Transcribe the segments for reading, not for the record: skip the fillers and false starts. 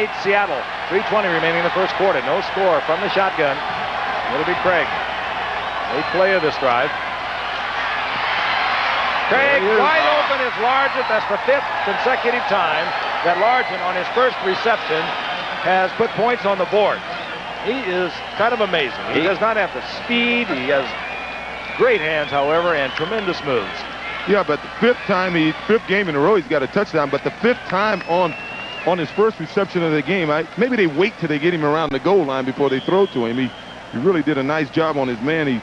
28, Seattle. 3:20 remaining in the first quarter. No score from the shotgun. It'll be Craig. Late play of this drive. Craig wide open is Largent. That's the 5th consecutive time that Largent on his first reception has put points on the board. He is kind of amazing. He does not have the speed. He has great hands, however, and tremendous moves. Yeah, but the 5th game in a row he's got a touchdown, but the 5th time on his first reception of the game. Maybe they wait till they get him around the goal line before they throw to him. He really did a nice job on his man. He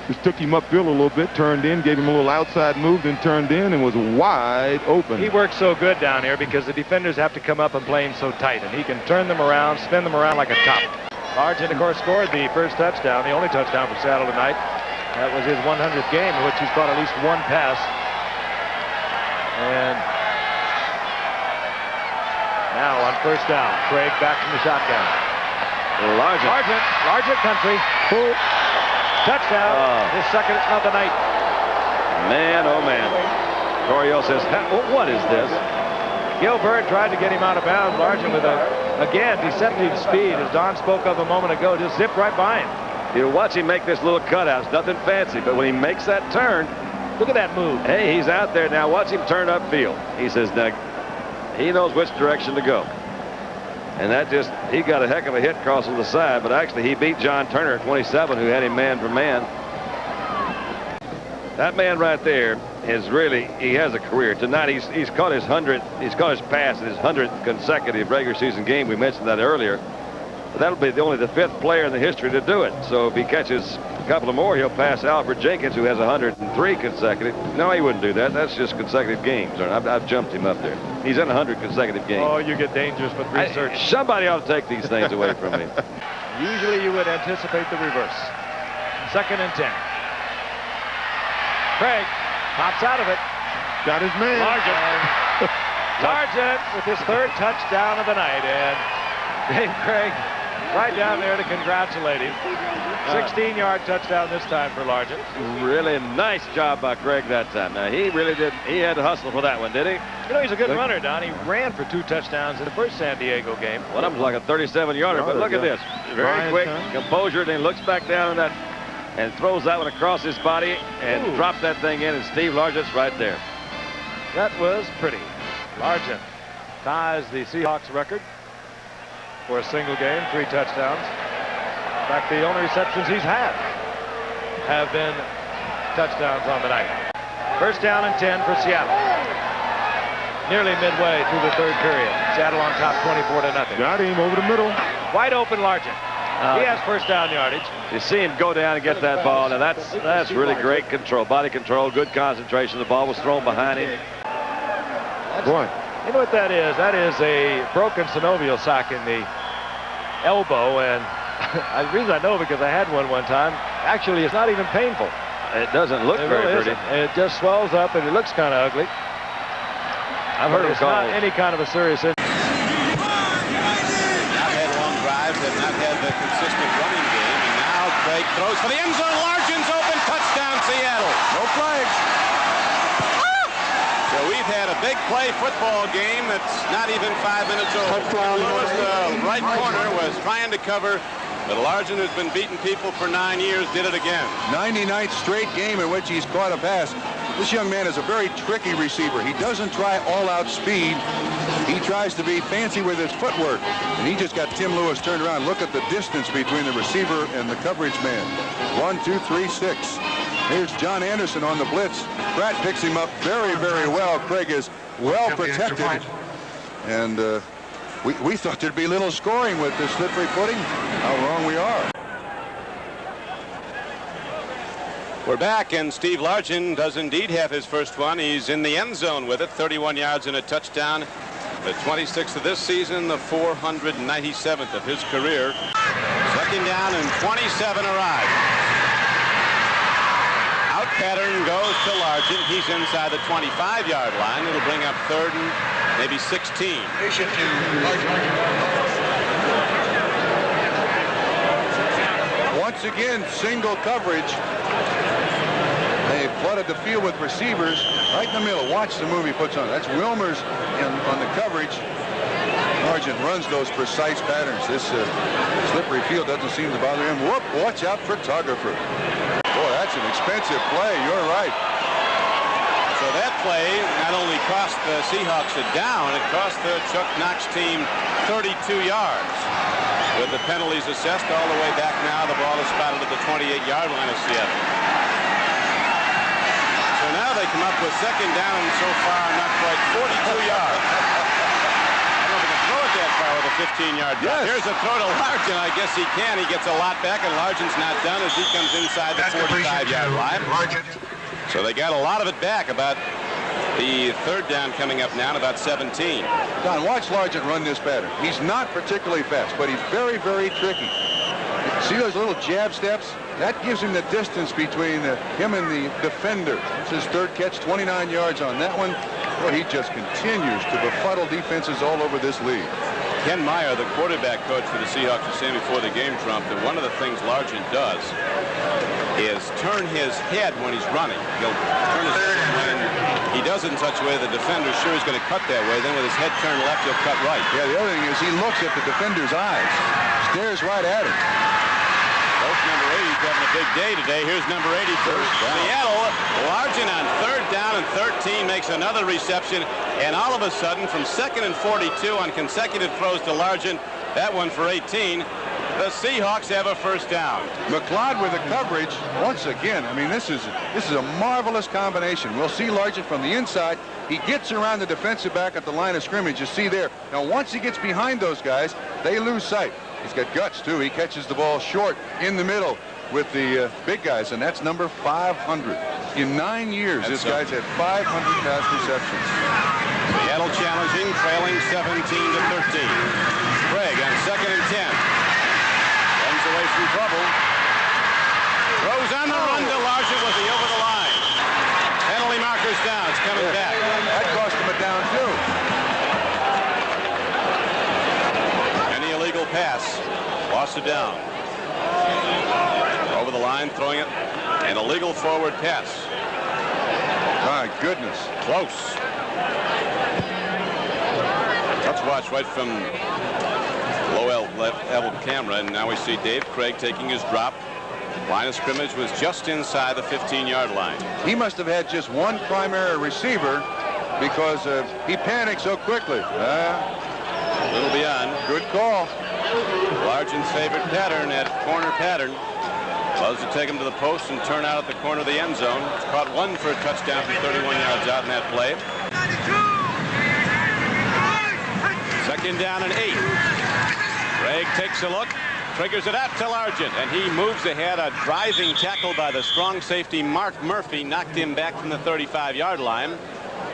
just took him upfield a little bit, turned in, gave him a little outside move, then turned in and was wide open. He works so good down here because the defenders have to come up and play him so tight, and he can turn them around, spin them around like a top. Largent, of course, scored the first touchdown, the only touchdown for Seattle tonight. That was his 100th game in which he's caught at least one pass. And now on first down, Craig back from the shotgun. Largent country. Touchdown. His second of the night. Man, oh man. Coryell says, what is this? Gilbert tried to get him out of bounds. Largent with again, deceptive speed, as Don spoke of a moment ago, just zipped right by him. You watch him make this little cutout. It's nothing fancy, but when he makes that turn, look at that move. Hey, he's out there now. Watch him turn upfield. He says, now, he knows which direction to go. And that he got a heck of a hit crossing the side, but actually he beat John Turner at 27, who had him man for man. That man right there is really, he has a career. Tonight he's caught his pass in his 100th consecutive regular season game. We mentioned that earlier. But that'll be only the 5th player in the history to do it. So if he catches a couple of more, he'll pass Alfred Jenkins, who has 103 consecutive. No, he wouldn't do that. That's just consecutive games. I've jumped him up there. He's in 100 consecutive games. Oh, you get dangerous with research. Somebody ought to take these things away from me. Usually you would anticipate the reverse. 2nd and 10. Craig pops out of it. Got his man. Largent with his 3rd touchdown of the night. And Dave Craig right down there to congratulate him. 16-yard touchdown this time for Largent. Really nice job by Craig that time. Now, he really did. He had to hustle for that one, did he? You know, he's a good runner, Don. He ran for 2 touchdowns in the first San Diego game. One of them was like a 37-yarder, but look at this. Very quick composure, then looks back down that and throws that one across his body and drops that thing in, and Steve Largent's right there. That was pretty. Largent ties the Seahawks record for a single game, 3 touchdowns. In fact, the only receptions he's had have been touchdowns on the night. First down and 10 for Seattle. Nearly midway through the 3rd period. Seattle on top 24-0. Got him over the middle. Wide open Largent. He has first down yardage. You see him go down and get that ball. Now that's really great control, body control, good concentration. The ball was thrown behind him. Boy. You know what that is? That is a broken synovial sock in the elbow, and the reason I know because I had one time. Actually, it's not even painful. It doesn't look very pretty. It just swells up, and it looks kind of ugly. I've heard it's not any kind of a serious injury. Not had long drives, have not had the consistent running game, and now Craig throws for the end zone. Largent's open, touchdown Seattle. No flags. So we've had a big play football game that's not even 5 minutes old. Lewis, the right corner, was trying to cover, but Largent has been beating people for 9 years, did it again. 99th straight game in which he's caught a pass. This young man is a very tricky receiver. He doesn't try all-out speed. He tries to be fancy with his footwork, and he just got Tim Lewis turned around. Look at the distance between the receiver and the coverage man. 1, 2, 3, 6. Here's John Anderson on the blitz. Pratt picks him up very, very well. Craig is well protected. And we thought there'd be a little scoring with this slippery footing. How wrong we are. We're back, and Steve Largent does indeed have his first one. He's in the end zone with it, 31 yards and a touchdown. The 26th of this season, the 497th of his career. 2nd down and 27 arrive. Out pattern goes to Largent. He's inside the 25-yard line. It'll bring up 3rd and maybe 16. Once again, single coverage. They flooded the field with receivers right in the middle. Watch the move he puts on. That's Wilmers on the coverage. Oh, Largent runs those precise patterns. This slippery field doesn't seem to bother him. Whoop, watch out, photographer. Boy, that's an expensive play. You're right. So that play not only cost the Seahawks a down, it cost the Chuck Knox team 32 yards. With the penalties assessed all the way back now, the ball is spotted at the 28-yard line of Seattle. So now they come up with second down and so far not quite 42 yards. I don't know if they can throw it that far with a 15-yard drop. Here's a throw to Largent. I guess he can. He gets a lot back, and Largent's not done as he comes inside the 45-yard line. So they got a lot of it back. About the third down coming up now, about 17. Don, watch Largent run this pattern. He's not particularly fast, but he's very, very tricky. See those little jab steps? That gives him the distance between him and the defender. It's his third catch, 29 yards on that one. Well, he just continues to befuddle defenses all over this league. Ken Meyer, the quarterback coach for the Seahawks, was saying before the game, Trump, that one of the things Largent does is turn his head when he's running. He'll turn his head when he does it in such a way the defender's sure he's going to cut that way. Then with his head turned left, he'll cut right. Yeah, the other thing is he looks at the defender's eyes, stares right at him. Coach number 80's having a big day today. Here's number 80 for Seattle. Largent on third down and 13 makes another reception. And all of a sudden, from second and 42 on consecutive throws to Largent, that one for 18, the Seahawks have a first down. McLeod with the coverage once again. I mean, this is a marvelous combination. We'll see Largent from the inside. He gets around the defensive back at the line of scrimmage. You see there. Now, once he gets behind those guys, they lose sight. He's got guts, too. He catches the ball short in the middle with the big guys, and that's number 500. In 9 years, this guy's had 500 pass receptions. Seattle challenging, trailing 17 to 13. Craig on second and 10. Runs away from trouble. Throws on the run to Largent. Was he over the line? Penalty marker's down. It's coming back. That cost him a down, too. Any illegal pass. Lost it down. Over the line, throwing it. An illegal forward pass. My goodness. Close. Let's watch right from low level camera, and now we see Dave Craig taking his drop. Line of scrimmage was just inside the 15-yard line. He must have had just one primary receiver because he panicked so quickly. A little beyond. Good call. Largent's favorite pattern, that corner pattern, was to take him to the post and turn out at the corner of the end zone. It's caught one for a touchdown from 31 yards out in that play. Second down and 8. Craig takes a look, triggers it out to Largent, and he moves ahead. A driving tackle by the strong safety Mark Murphy knocked him back from the 35-yard line,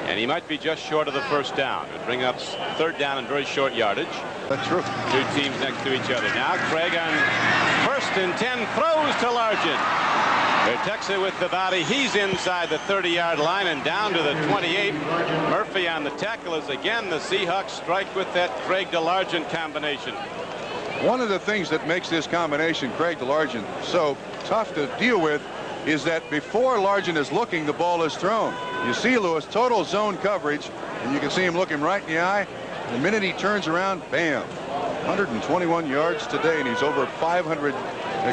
and he might be just short of the first down. It would bring up third down and very short yardage. That's true. Two teams next to each other. Now Craig on first and 10 throws to Largent. Protects it with the body. He's inside the 30-yard line and down to the 28. Murphy on the tackle as again the Seahawks strike with that Craig to Largent combination. One of the things that makes this combination, Craig to Largent, so tough to deal with is that before Largent is looking, the ball is thrown. You see Lewis, total zone coverage, and you can see him looking right in the eye. The minute he turns around, bam, 121 yards today, and he's over 500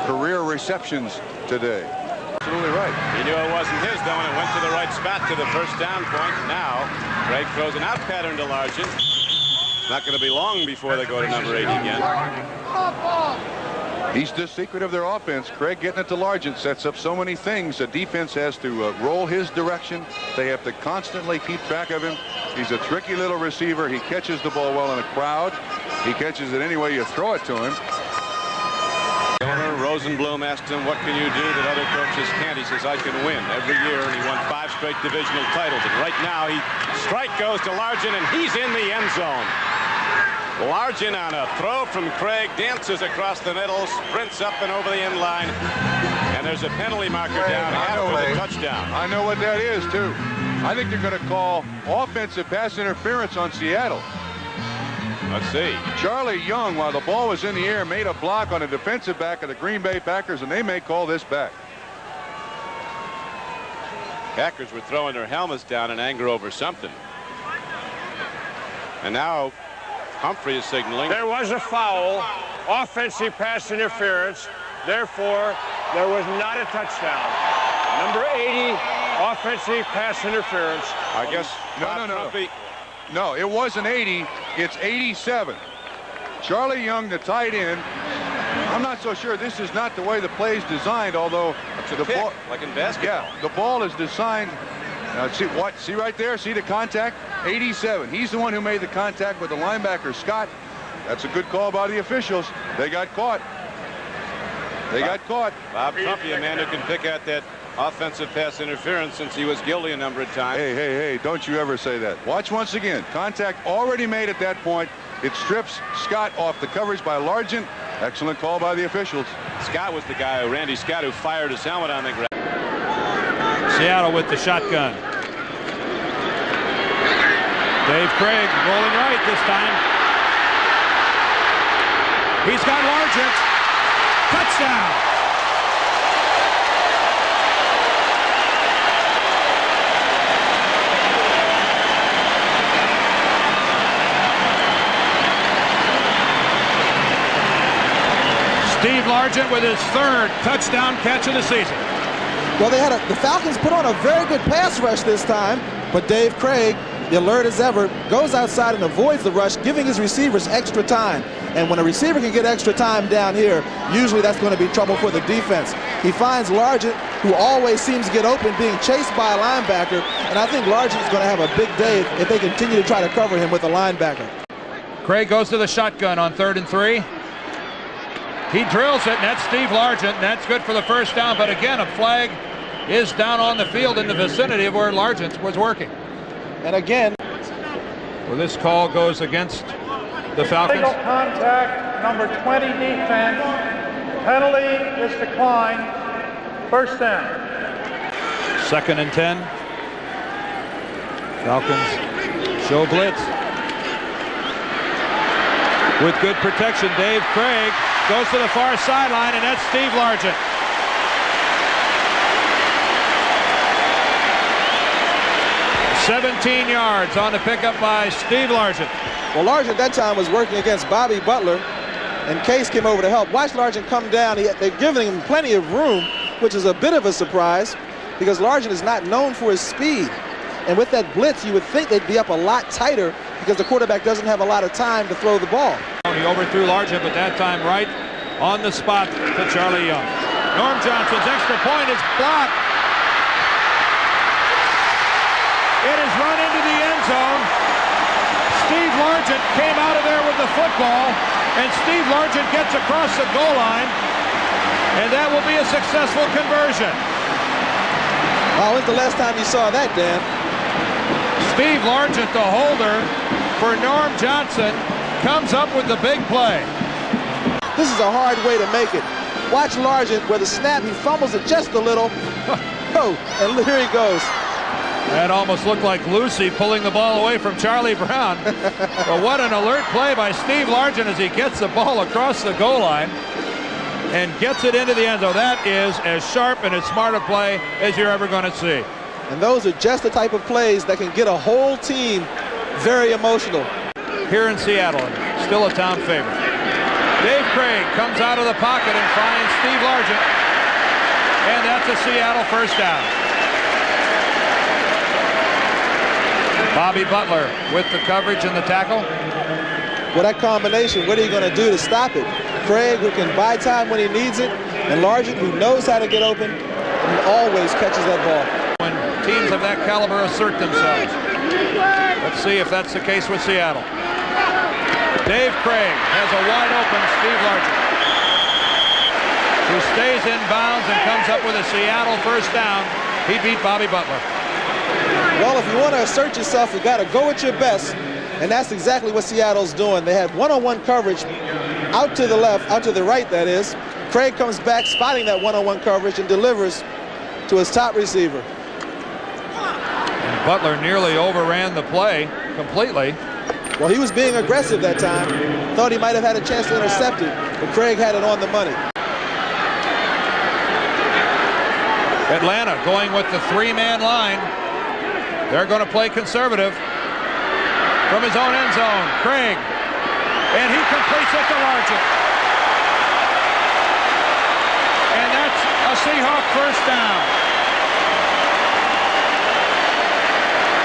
career receptions today. Absolutely right. He knew it wasn't his, though, and it went to the right spot to the first down point. Now, Craig throws an out pattern to Largent. Not going to be long before they go to number 8 again. He's the secret of their offense. Craig getting it to Largent sets up so many things. The defense has to roll his direction. They have to constantly keep track of him. He's a tricky little receiver. He catches the ball well in a crowd. He catches it any way you throw it to him. Owner Rosenblum asked him, what can you do that other coaches can't? He says, I can win every year, and he won 5 straight divisional titles. And right now, strike goes to Largent, and he's in the end zone. Largent on a throw from Craig, dances across the middle, sprints up and over the end line, and there's a penalty marker down after the touchdown. I know what that is, too. I think they're going to call offensive pass interference on Seattle. Let's see. Charlie Young, while the ball was in the air, made a block on a defensive back of the Green Bay Packers, and they may call this back. Packers were throwing their helmets down in anger over something. And now Humphrey is signaling. There was a foul, offensive pass interference. Therefore, there was not a touchdown. Number 80, offensive pass interference. I guess. No, it wasn't 80. It's 87. Charlie Young, the tight end. I'm not so sure this is not the way the play's designed, although the ball, like in basketball. Yeah, the ball is designed. See right there? See the contact? 87. He's the one who made the contact with the linebacker, Scott. That's a good call by the officials. They got caught. Bob Trumpy, a man who can pick out that offensive pass interference since he was guilty a number of times. Hey, don't you ever say that. Watch once again. Contact already made at that point. It strips Scott off the coverage by Largent. Excellent call by the officials. Scott was the guy, Randy Scott, who fired his helmet on the ground. Seattle with the shotgun. Dave Craig rolling right this time. He's got Largent. Touchdown. Steve Largent with his third touchdown catch of the season. Well, the Falcons put on a very good pass rush this time, but Dave Craig, the alert as ever, goes outside and avoids the rush, giving his receivers extra time. And when a receiver can get extra time down here, usually that's going to be trouble for the defense. He finds Largent, who always seems to get open, being chased by a linebacker, and I think Largent is going to have a big day if they continue to try to cover him with a linebacker. Craig goes to the shotgun on 3rd and 3. He drills it, and that's Steve Largent, and that's good for the first down. But again, a flag is down on the field in the vicinity of where Largent was working. And again, well, this call goes against the Falcons. Single contact, number 20 defense. Penalty is declined. First down. 2nd and 10. Falcons show blitz. With good protection, Dave Craig goes to the far sideline, and that's Steve Largent. "17 yards on the pickup by Steve Largent." Well, Largent that time was working against Bobby Butler, and Case came over to help. Watch Largent come down. They're giving him plenty of room, which is a bit of a surprise because Largent is not known for his speed. And with that blitz, you would think they'd be up a lot tighter because the quarterback doesn't have a lot of time to throw the ball. He overthrew Largent, but that time right on the spot to Charlie Young. Norm Johnson's extra point is blocked. It is run into the end zone. Steve Largent came out of there with the football, and Steve Largent gets across the goal line, and that will be a successful conversion. Oh, when's the last time you saw that, Dan? Steve Largent, the holder for Norm Johnson, comes up with the big play. This is a hard way to make it. Watch Largent, where the snap, he fumbles it just a little. Oh, and here he goes. That almost looked like Lucy pulling the ball away from Charlie Brown. But what an alert play by Steve Largent as he gets the ball across the goal line and gets it into the end zone. That is as sharp and as smart a play as you're ever going to see. And those are just the type of plays that can get a whole team very emotional. Here in Seattle, still a town favorite. Dave Craig comes out of the pocket and finds Steve Largent. And that's a Seattle first down. Bobby Butler with the coverage and the tackle. Well, that combination, what are you going to do to stop it? Craig, who can buy time when he needs it, and Largent, who knows how to get open and always catches that ball. When teams of that caliber assert themselves. Let's see if that's the case with Seattle. Dave Craig has a wide open Steve Largent, who stays in bounds and comes up with a Seattle first down. He beat Bobby Butler. Well, if you want to assert yourself, you've got to go at your best, and that's exactly what Seattle's doing. They have one-on-one coverage out to the left, out to the right, that is. Craig comes back, spotting that one-on-one coverage, and delivers to his top receiver. And Butler nearly overran the play completely. Well, he was being aggressive that time. Thought he might have had a chance to intercept it, but Craig had it on the money. Atlanta going with the three-man line. They're going to play conservative. From his own end zone, Craig and he completes it to Largent. And that's a Seahawk first down.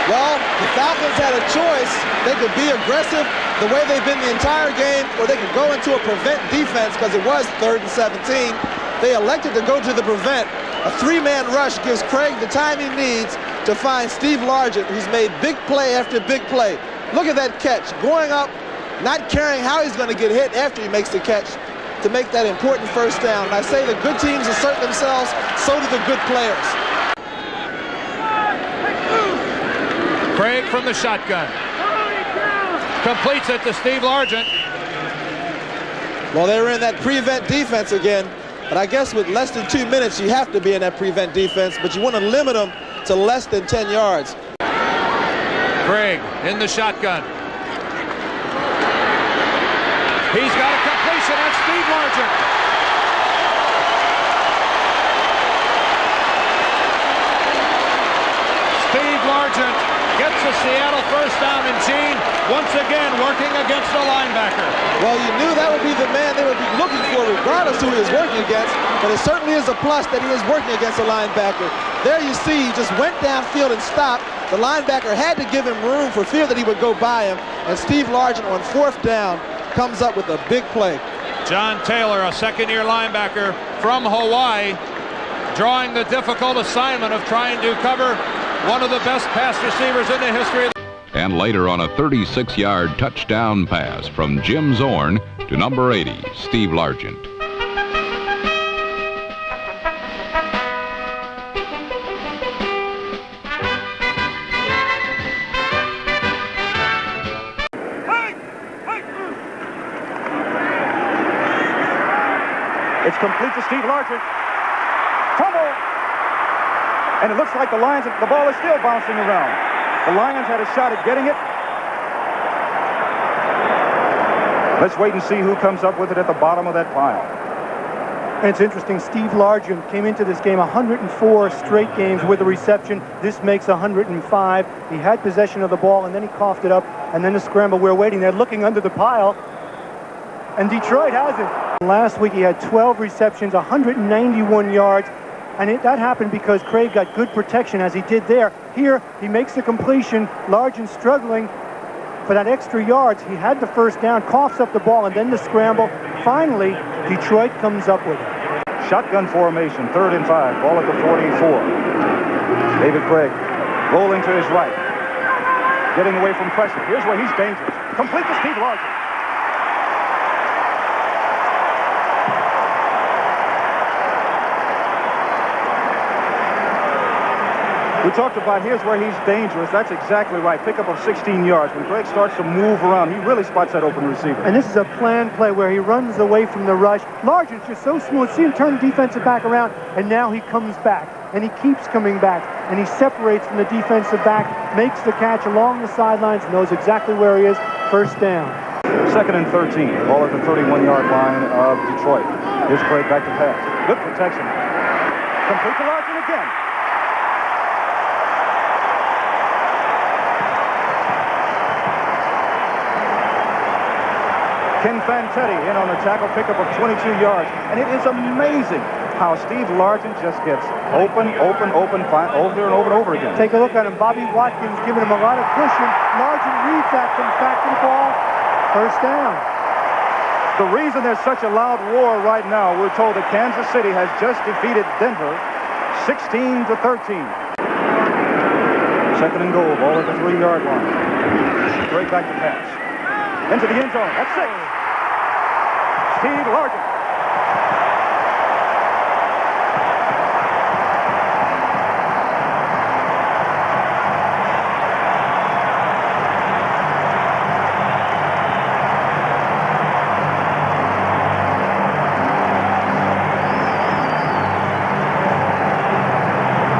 Well, the Falcons had a choice. They could be aggressive the way they've been the entire game, or they could go into a prevent defense because it was 3rd and 17. They elected to go to the prevent. A 3-man rush gives Craig the time he needs to find Steve Largent, who's made big play after big play. Look at that catch, going up, not caring how he's going to get hit after he makes the catch to make that important first down. And I say the good teams assert themselves, so do the good players. Craig from the shotgun. Completes it to Steve Largent. Well, they were in that prevent defense again. But I guess with less than 2 minutes, you have to be in that prevent defense. But you want to limit them to less than 10 yards. Craig in the shotgun. He's got a completion. That's Steve Largent. Steve Largent gets the Seattle first down, and Gene once again working against the linebacker. Well, you knew that would be the man they would be looking for regardless who he was working against, but it certainly is a plus that he is working against a linebacker. There you see he just went downfield and stopped. The linebacker had to give him room for fear that he would go by him, and Steve Largent on 4th down comes up with a big play. John Taylor, a second-year linebacker from Hawaii, drawing the difficult assignment of trying to cover one of the best pass receivers in the history of the... And later on a 36-yard touchdown pass from Jim Zorn to number 80, Steve Largent. It's complete to Steve Largent. Fumble! And it looks like the Lions, the ball is still bouncing around. The Lions had a shot at getting it. Let's wait and see who comes up with it at the bottom of that pile. And it's interesting, Steve Largent came into this game 104 straight games with a reception. This makes 105. He had possession of the ball, and then he coughed it up, and then the scramble. We're waiting there, looking under the pile, and Detroit has it. Last week he had 12 receptions, 191 yards, and that happened because Craig got good protection as he did there. Here, he makes the completion. Largent struggling for that extra yards. He had the first down, coughs up the ball, and then the scramble. Finally, Detroit comes up with it. Shotgun formation, 3rd and 5, ball at the 44. David Craig rolling to his right, getting away from pressure. Here's where he's dangerous. Complete to Steve Largent. We talked about here's where he's dangerous. That's exactly right. Pickup of 16 yards. When Craig starts to move around, he really spots that open receiver. And this is a planned play where he runs away from the rush. Largent's just so smooth. See him turn the defensive back around, and now he comes back. And he keeps coming back. And he separates from the defensive back, makes the catch along the sidelines, knows exactly where he is. First down. 2nd and 13. Ball at the 31-yard line of Detroit. Here's Craig back to pass. Good protection. Complete to Largent again. Ken Fantetti in on the tackle, pickup of 22 yards. And it is amazing how Steve Largent just gets open, over and over again. Take a look at him. Bobby Watkins giving him a lot of cushion. Largent reads that, comes back to the ball. First down. The reason there's such a loud roar right now, we're told that Kansas City has just defeated Denver 16-13. 2nd and goal, ball at the 3-yard line. Straight back to pass. Into the end zone. That's 6. Steve Largent.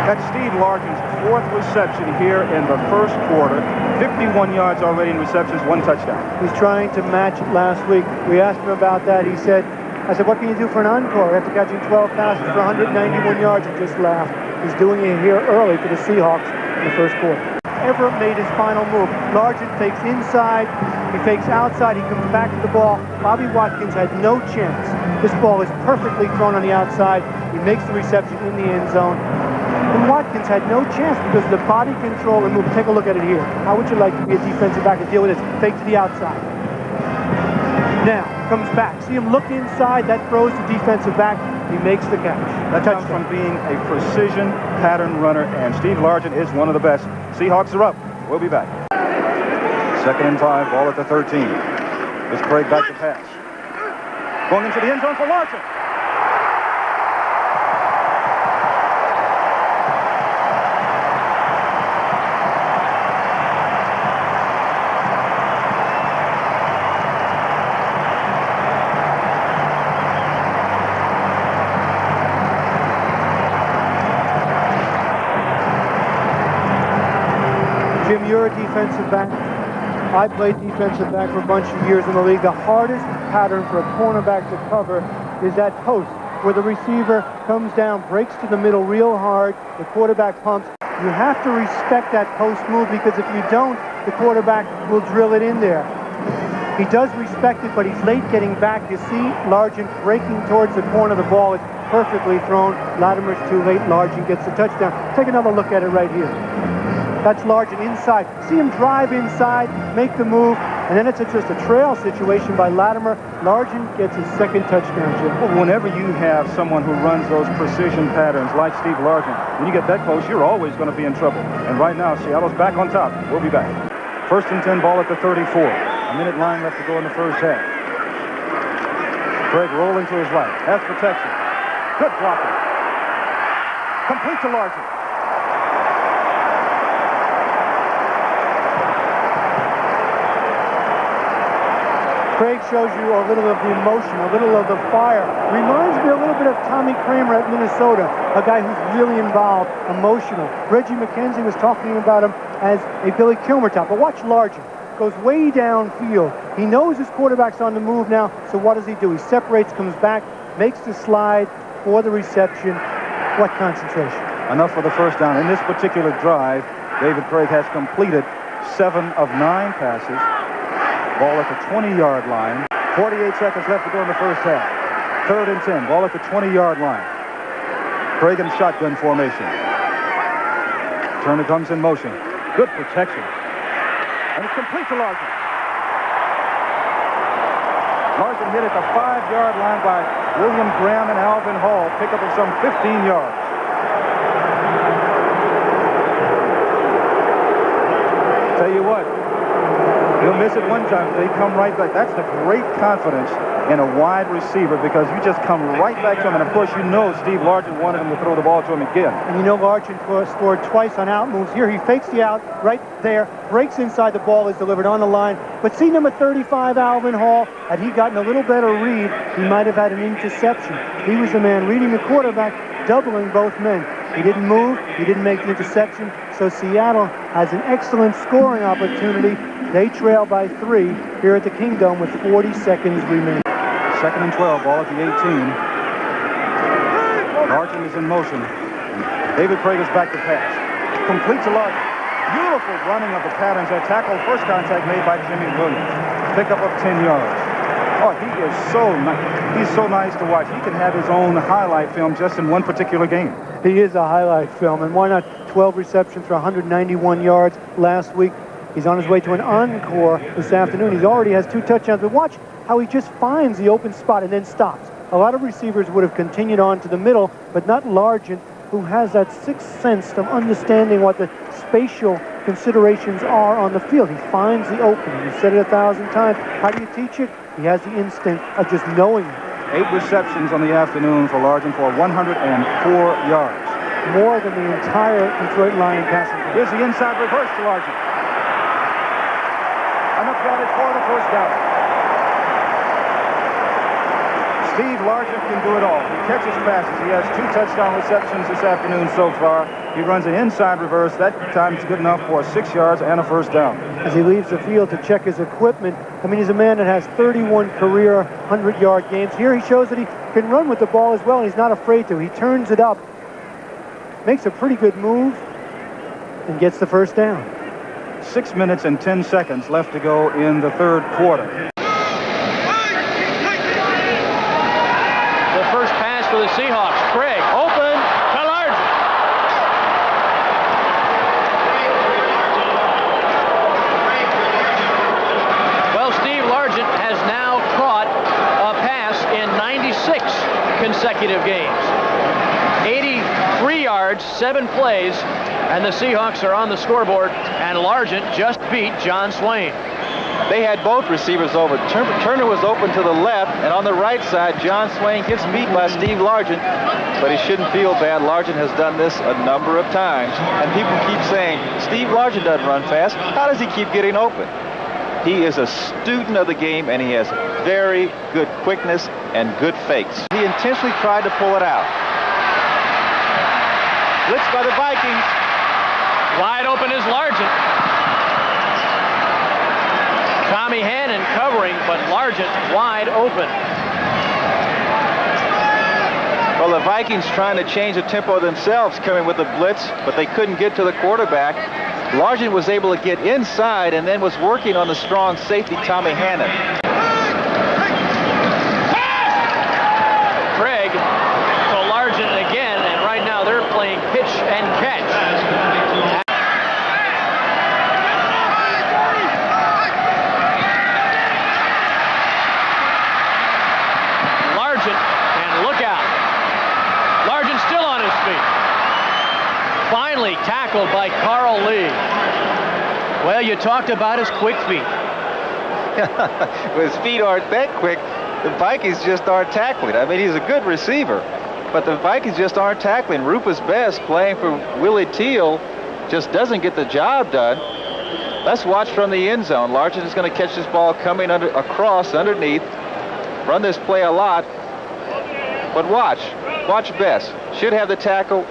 That's Steve Largent's 4th reception here in the first quarter. 51 yards already in receptions, 1 touchdown. He's trying to match it last week. We asked him about that. He said, I said, what can you do for an encore after catching 12 passes for 191 yards? He just laughed. He's doing it here early for the Seahawks in the first quarter. ever made his final move. Largent fakes inside, he fakes outside, he comes back to the ball. Bobby Watkins had no chance. This ball is perfectly thrown on the outside. He makes the reception in the end zone. And Watkins had no chance because of the body control and move. Take a look at it here. How would you like to be a defensive back and deal with this? Fake to the outside. Now, comes back. See him look inside. That throws the defensive back. He makes the catch. That comes from being a precision pattern runner, and Steve Largent is one of the best. Seahawks are up. We'll be back. 2nd and 5, ball at the 13. It's Craig back to pass. Going into the end zone for Largent. Jim, you're a defensive back. I played defensive back for a bunch of years in the league. The hardest pattern for a cornerback to cover is that post, where the receiver comes down, breaks to the middle real hard, the quarterback pumps. You have to respect that post move, because if you don't, the quarterback will drill it in there. He does respect it, but he's late getting back. You see Largent breaking towards the corner. The ball is perfectly thrown. Latimer's too late. Largent gets the touchdown. Take another look at it right here. That's Largent inside. See him drive inside, make the move, and then it's just a trail situation by Latimer. Largent gets his second touchdown, Jim. Well, whenever you have someone who runs those precision patterns like Steve Largent, when you get that close, you're always going to be in trouble. And right now, Seattle's back on top. We'll be back. 1st and 10, ball at the 34. A minute line left to go in the first half. Craig rolling to his right. Has protection. Good blocking. Complete to Largent. Craig shows you a little of the emotion, a little of the fire. Reminds me a little bit of Tommy Kramer at Minnesota, a guy who's really involved, emotional. Reggie McKenzie was talking about him as a Billy Kilmer type. But watch Largent. Goes way downfield. He knows his quarterback's on the move now, so what does he do? He separates, comes back, makes the slide for the reception. What concentration. Enough for the first down. In this particular drive, David Craig has completed 7 of 9 passes. Ball at the 20-yard line. 48 seconds left to go in the first half. 3rd and 10. Ball at the 20-yard line. Craig in shotgun formation. Turner comes in motion. Good protection. And it's complete to Largent. Largent hit at the 5-yard line by William Graham and Alvin Hall. Pickup of some 15 yards. Tell you what. He'll miss it one time, they come right back. That's the great confidence in a wide receiver, because you just come right back to him. And, of course, you know Steve Largent wanted him to throw the ball to him again. And you know Largent scored twice on out moves. Here he fakes the out right there, breaks inside, the ball is delivered on the line. But see number 35, Alvin Hall, had he gotten a little better read, he might have had an interception. He was the man reading the quarterback, doubling both men. He didn't move, he didn't make the interception, so Seattle has an excellent scoring opportunity. They trail by 3 here at the Kingdom with 40 seconds remaining. 2nd and 12, ball at the 18. Largent is in motion. David Craig is back to pass. Complete to Largent. Beautiful running of the patterns. That tackle, first contact made by Jimmy Williams. Pickup of 10 yards. Oh, he is so nice. He's so nice to watch. He can have his own highlight film just in one particular game. He is a highlight film, and why not 12 receptions for 191 yards last week. He's on his way to an encore this afternoon. He already has 2 touchdowns, but watch how he just finds the open spot and then stops. A lot of receivers would have continued on to the middle, but not Largent, who has that sixth sense of understanding what the spatial considerations are on the field. He finds the opening. You've said it 1,000 times. How do you teach it? He has the instinct of just knowing it. 8 receptions on the afternoon for Largent for 104 yards. More than the entire Detroit Lion passing game. Here's the inside reverse to Largent. Enough yardage for the first down. Steve Largent can do it all. He catches passes. He has 2 touchdown receptions this afternoon so far. He runs an inside reverse. That time it's good enough for 6 yards and a first down. As he leaves the field to check his equipment, I mean, he's a man that has 31 career 100-yard games. Here he shows that he can run with the ball as well, and he's not afraid to. He turns it up, makes a pretty good move, and gets the first down. 6 minutes and 10 seconds left to go in the third quarter. The first pass for the Seahawks. Craig open to Largent. Well, Steve Largent has now caught a pass in 96 consecutive games. 83 yards, 7 plays, and the Seahawks are on the scoreboard, and Largent just beat John Swain. They had both receivers open. Turner was open to the left, and on the right side, John Swain gets beat by Steve Largent, but he shouldn't feel bad. Largent has done this a number of times, and people keep saying, Steve Largent doesn't run fast. How does he keep getting open? He is a student of the game, and he has very good quickness and good fakes. He intentionally tried to pull it out. Blitzed by the Vikings. Wide open is Largent. Tommy Hannon covering, but Largent wide open. Well, the Vikings trying to change the tempo themselves, coming with the blitz, but they couldn't get to the quarterback. Largent was able to get inside and then was working on the strong safety, Tommy Hannon. Craig to Largent again, and right now they're playing pitch and catch. Finally tackled by Carl Lee. Well, you talked about his quick feet. His feet aren't that quick. The Vikings just aren't tackling. I mean, he's a good receiver, but the Vikings just aren't tackling. Rufus Best, playing for Willie Teal, just doesn't get the job done. Let's watch from the end zone. Largent is going to catch this ball coming across underneath. Run this play a lot, but watch Best. Should have the tackle.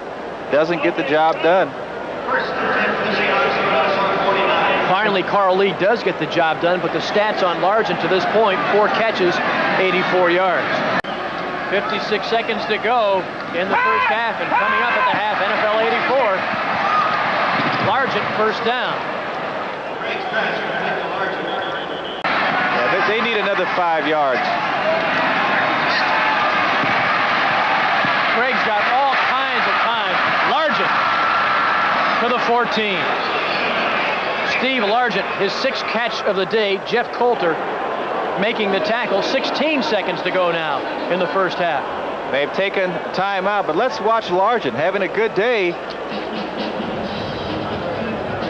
Doesn't get the job done. Finally, Carl Lee does get the job done, but the stats on Largent to this point, 4 catches, 84 yards. 56 seconds to go in the first half, and coming up at the half, NFL 84. Largent first down. Yeah, they need another 5 yards. Craig's got all kinds of time. Largent to the 14. Steve Largent, his 6th catch of the day. Jeff Coulter making the tackle. 16 seconds to go now in the first half. They've taken time out, but let's watch Largent having a good day.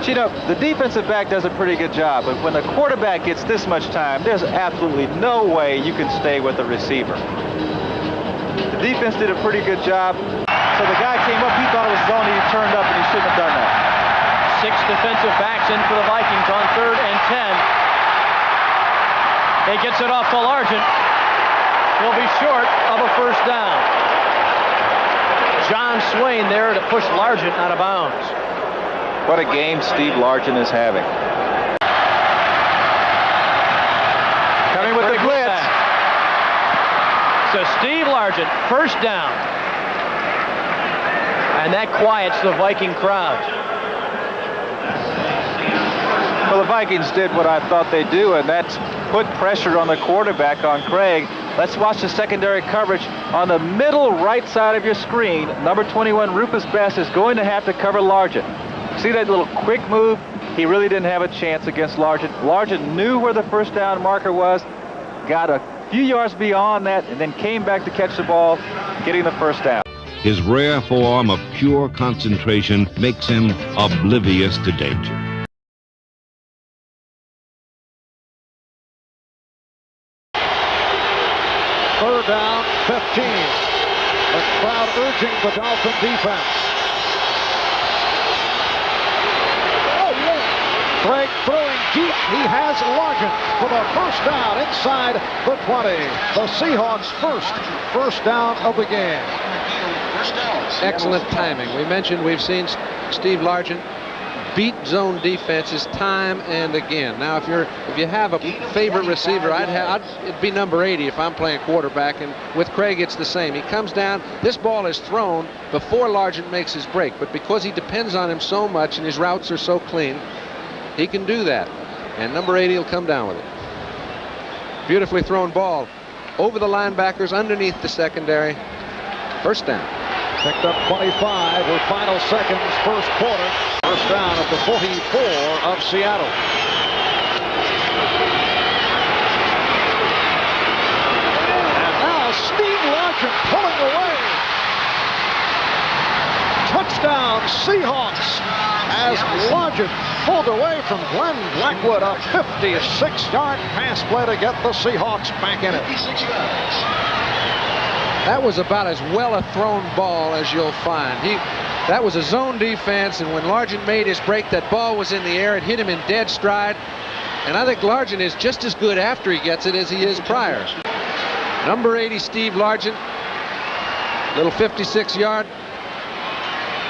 You know, the defensive back does a pretty good job, but when the quarterback gets this much time, there's absolutely no way you can stay with the receiver. The defense did a pretty good job. So the guy came up, he thought it was zone, he turned up, and he shouldn't have done that. 6 defensive backs in for the Vikings on 3rd and 10. He gets it off to Largent. He'll be short of a first down. John Swain there to push Largent out of bounds. What a game Steve Largent is having. Coming with the blitz. So Steve Largent, first down. And that quiets the Viking crowd. Well, the Vikings did what I thought they'd do, and that's put pressure on the quarterback, on Craig. Let's watch the secondary coverage on the middle right side of your screen. Number 21, Rufus Best, is going to have to cover Largent. See that little quick move? He really didn't have a chance against Largent. Largent knew where the first down marker was, got a few yards beyond that, and then came back to catch the ball, getting the first down. His rare form of pure concentration makes him oblivious to danger. Third down, 15. The crowd urging the Dolphin defense. Craig throwing deep. He has Largent for the first down inside the 20. The Seahawks' first down of the game. Excellent timing. We mentioned we've seen Steve Largent beat zone defenses time and again. Now, if you have a favorite receiver, it'd be number 80 if I'm playing quarterback, and with Craig it's the same. He comes down, this ball is thrown before Largent makes his break, but because he depends on him so much and his routes are so clean, He can do that. And number 80 will come down with it. Beautifully thrown ball over the linebackers, underneath the secondary. First down. Picked up 25 with final seconds, first quarter. First down at the 44 of Seattle. And now Steve Largent pulling away. Touchdown Seahawks as Largent pulled away from Glenn Blackwood. A 56-yard pass play to get the Seahawks back in it. That was about as well a thrown ball as you'll find. That was a zone defense, and when Largent made his break, that ball was in the air. It hit him in dead stride. And I think Largent is just as good after he gets it as he is prior. Number 80, Steve Largent. Little 56-yard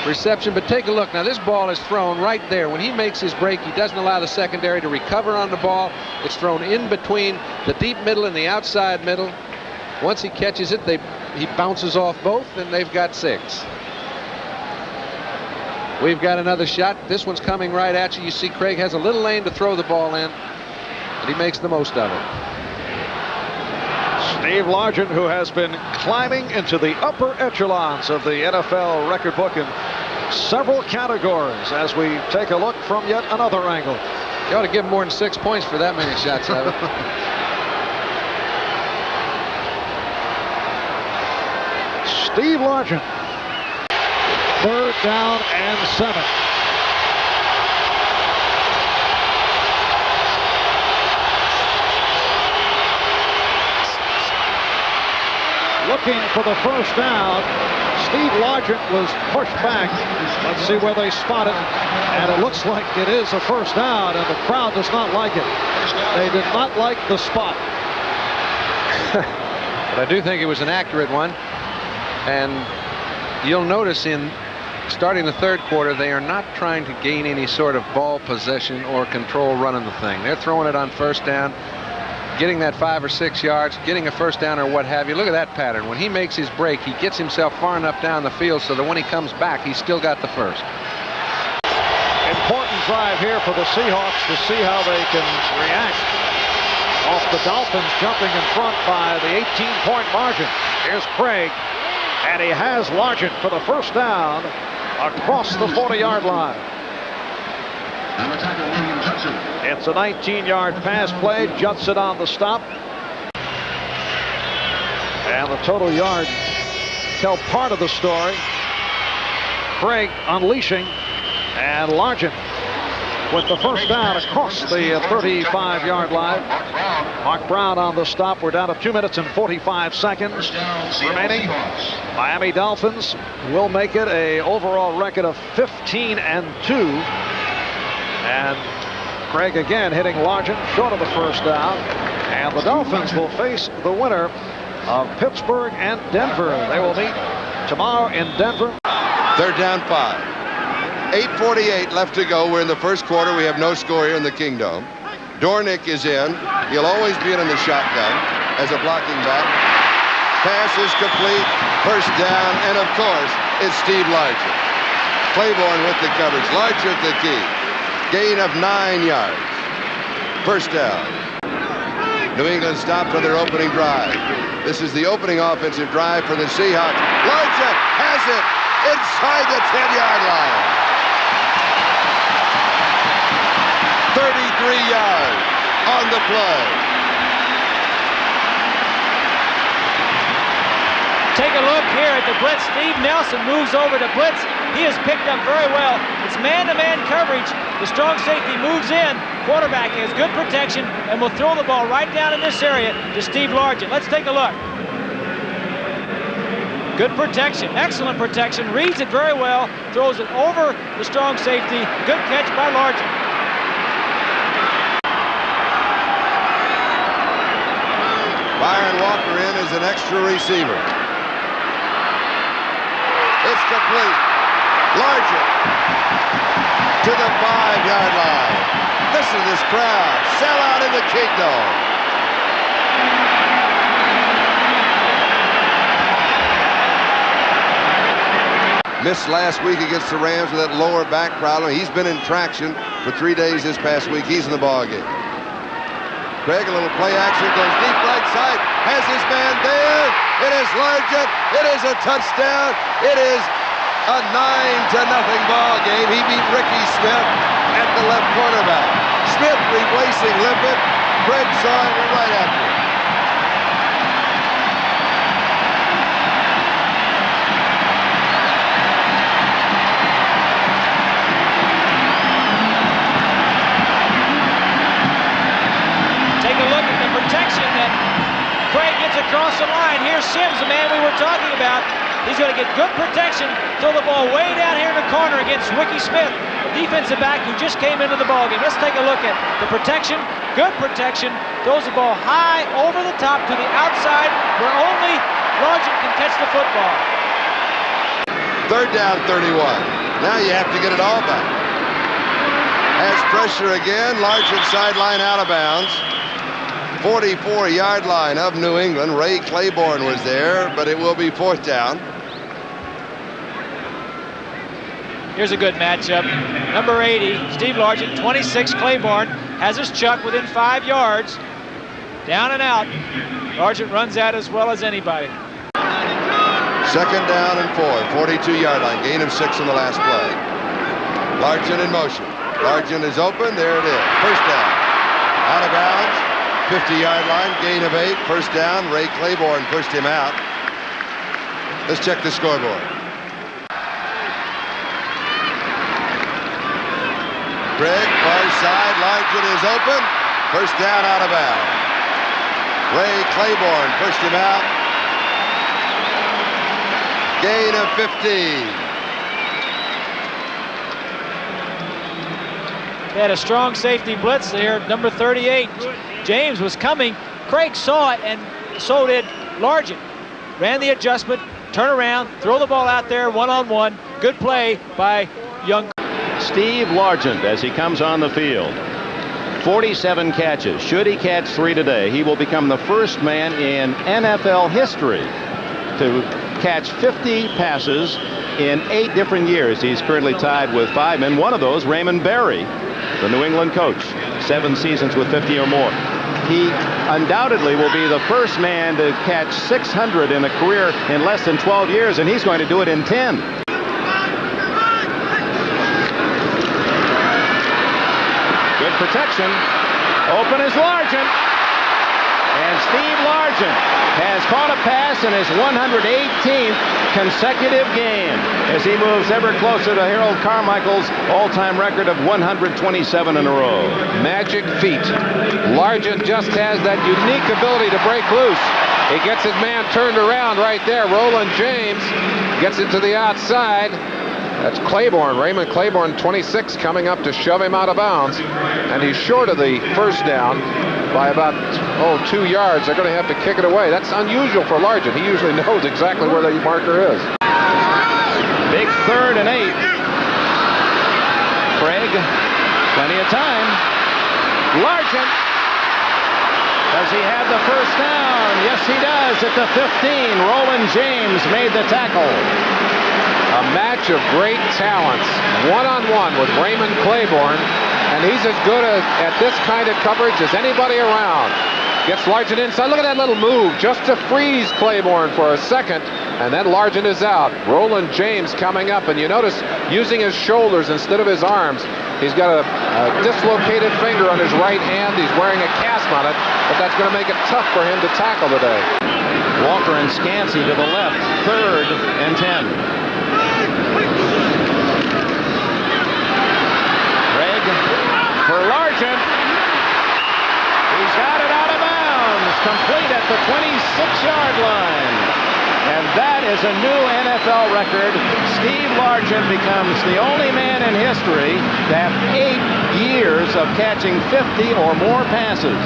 reception, but take a look. Now, this ball is thrown right there. When he makes his break, he doesn't allow the secondary to recover on the ball. It's thrown in between the deep middle and the outside middle. Once he catches it, he bounces off both, and they've got 6. We've got another shot. This one's coming right at you. You see Craig has a little lane to throw the ball in, and he makes the most of it. Steve Largent, who has been climbing into the upper echelons of the NFL record book in several categories, as we take a look from yet another angle. You ought to give him more than 6 points for that many shots at it. Steve Largent. Third down and 7. Looking for the first down. Steve Largent was pushed back. Let's see where they spot it. And it looks like it is a first down, and the crowd does not like it. They did not like the spot. But I do think it was an accurate one. And you'll notice in starting the third quarter, they are not trying to gain any sort of ball possession or control running the thing. They're throwing it on first down, getting that 5 or 6 yards, getting a first down or what have you. Look at that pattern. When he makes his break, he gets himself far enough down the field so that when he comes back, he's still got the first. Important drive here for the Seahawks to see how they can react off the Dolphins jumping in front by the 18-point margin. Here's Craig, and he has Largent for the first down across the 40-yard line. It's a 19-yard pass play. Judson on the stop. And the total yards tell part of the story. Craig unleashing, and Largent with the first down across the 35-yard line. Mark Brown on the stop. We're down to 2 minutes and 45 seconds remaining. Miami Dolphins will make it a overall record of 15-2. And Craig again hitting Largent short of the first down. And the Dolphins will face the winner of Pittsburgh and Denver. They will meet tomorrow in Denver. Third down 5. 8:48 left to go. We're in the first quarter. We have no score here in the Kingdom. Dornick is in. He'll always be in the shotgun as a blocking back. Pass is complete. First down, and of course, it's Steve Largent. Claiborne with the coverage. Largent the key. Gain of 9 yards. First down. New England stopped for their opening drive. This is the opening offensive drive for the Seahawks. Largent has it inside the 10-yard line. 33 yards on the play. Take a look here at the blitz. Steve Nelson moves over to blitz. He is picked up very well. It's man-to-man coverage. The strong safety moves in. Quarterback has good protection and will throw the ball right down in this area to Steve Largent. Let's take a look. Good protection, excellent protection. Reads it very well. Throws it over the strong safety. Good catch by Largent. Byron Walker in as an extra receiver. It's complete. Largent to the 5-yard line. Listen to this crowd. Sell out in the Kingdom. Missed last week against the Rams with that lower back problem. He's been in traction for 3 days this past week. He's in the ball game. Craig, a little play action, goes deep right side, has his man there. It is Largent. It is a touchdown. It is a 9-0 ball game. He beat Ricky Smith at the left cornerback. Smith replacing Limpet. Craig saw it right after it. Protection that Craig gets across the line. Here's Sims, the man we were talking about. He's going to get good protection, throw the ball way down here in the corner against Ricky Smith, the defensive back who just came into the ballgame. Let's take a look at the protection. Good protection. Throws the ball high over the top to the outside where only Largent can catch the football. 3rd down, 31. Now you have to get it all back. Has pressure again. Largent sideline out of bounds. 44-yard line of New England. Ray Claiborne was there, but it will be 4th down. Here's a good matchup. Number 80, Steve Largent, 26, Claiborne, has his chuck within 5 yards. Down and out. Largent runs out as well as anybody. 2nd down and 4, 42-yard line. Gain of 6 in the last play. Largent in motion. Largent is open. There it is. 1st down. Out of bounds. 50-yard line, gain of 8, 1st down. Ray Claiborne pushed him out. Let's check the scoreboard. Craig, far side, Largent is open. 1st down, out of bounds. Ray Claiborne pushed him out. Gain of 15. They had a strong safety blitz there. Number 38, James was coming. Craig saw it, and so did Largent. Ran the adjustment, turn around, throw the ball out there one-on-one. Good play by young Steve Largent as he comes on the field. 47 catches. Should he catch 3 today, he will become the first man in NFL history to catch 50 passes in 8 different years. He's currently tied with 5 men. One of those, Raymond Berry, the New England coach, 7 seasons with 50 or more. He undoubtedly will be the first man to catch 600 in a career in less than 12 years, and he's going to do it in 10. Good protection. Open is Largent. And Steve Largent has caught a pass in his 118th consecutive game as he moves ever closer to Harold Carmichael's all-time record of 127 in a row. Magic feet. Largent just has that unique ability to break loose. He gets his man turned around right there. Roland James gets it to the outside. That's Claiborne, Raymond Claiborne, 26, coming up to shove him out of bounds. And he's short of the 1st down by about, 2 yards. They're going to have to kick it away. That's unusual for Largent. He usually knows exactly where the marker is. Big 3rd and 8. Craig, plenty of time. Largent, does he have the 1st down? Yes, he does at the 15. Roland James made the tackle. A match of great talents, one-on-one with Raymond Claiborne, and he's as good at this kind of coverage as anybody around. Gets Largent inside. Look at that little move just to freeze Claiborne for a second, and then Largent is out. Roland James coming up, and you notice using his shoulders instead of his arms. He's got a dislocated finger on his right hand. He's wearing a cast on it, but that's going to make it tough for him to tackle today. Walker and Scansey to the left, 3rd and 10. Craig for Largent. He's got it out of bounds, complete at the 26-yard line. And that is a new NFL record. Steve Largent becomes the only man in history to have 8 years of catching 50 or more passes.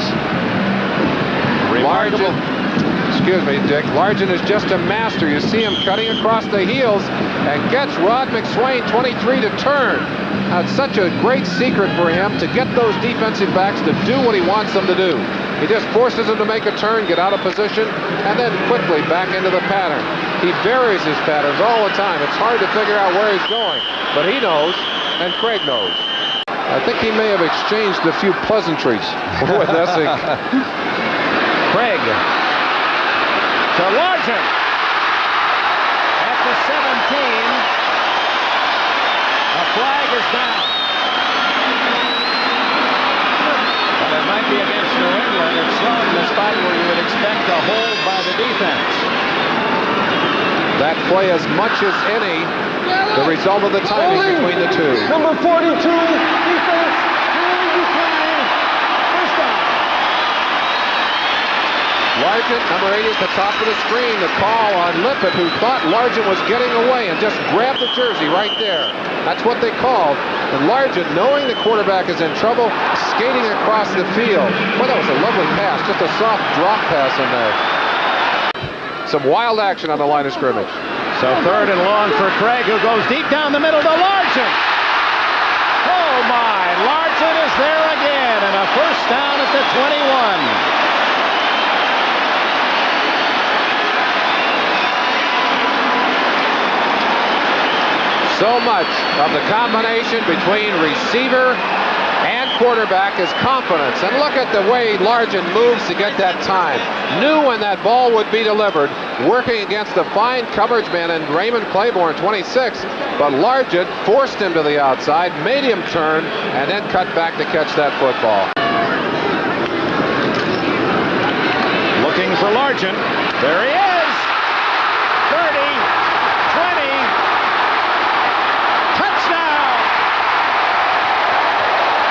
Remarkable. Excuse me, Dick. Largent is just a master. You see him cutting across the heels and gets Rod McSwain, 23, to turn. It's such a great secret for him to get those defensive backs to do what he wants them to do. He just forces them to make a turn, get out of position, and then quickly back into the pattern. He varies his patterns all the time. It's hard to figure out where he's going, but he knows, and Craig knows. I think he may have exchanged a few pleasantries with Essig. Craig to Largent at the 17. A flag is down. Well, it might be against New England. It's thrown in the spot where you would expect a hold by the defense. That play, as much as any, the result of the timing between the two. Number 42, defense, first down. Largent, number 80 at the top of the screen. The call on Lippett, who thought Largent was getting away and just grabbed the jersey right there. That's what they called. And Largent, knowing the quarterback is in trouble, skating across the field. Boy, that was a lovely pass. Just a soft drop pass in there. Some wild action on the line of scrimmage. So 3rd and long for Craig, who goes deep down the middle to Largent. Oh my, Largent is there again, and a first down at the 21. So much of the combination between receiver and quarterback is confidence. And look at the way Largent moves to get that time. Knew when that ball would be delivered, working against a fine coverage man in Raymond Claiborne, 26. But Largent forced him to the outside, made him turn, and then cut back to catch that football. Looking for Largent. There he is. 30, 20. Touchdown.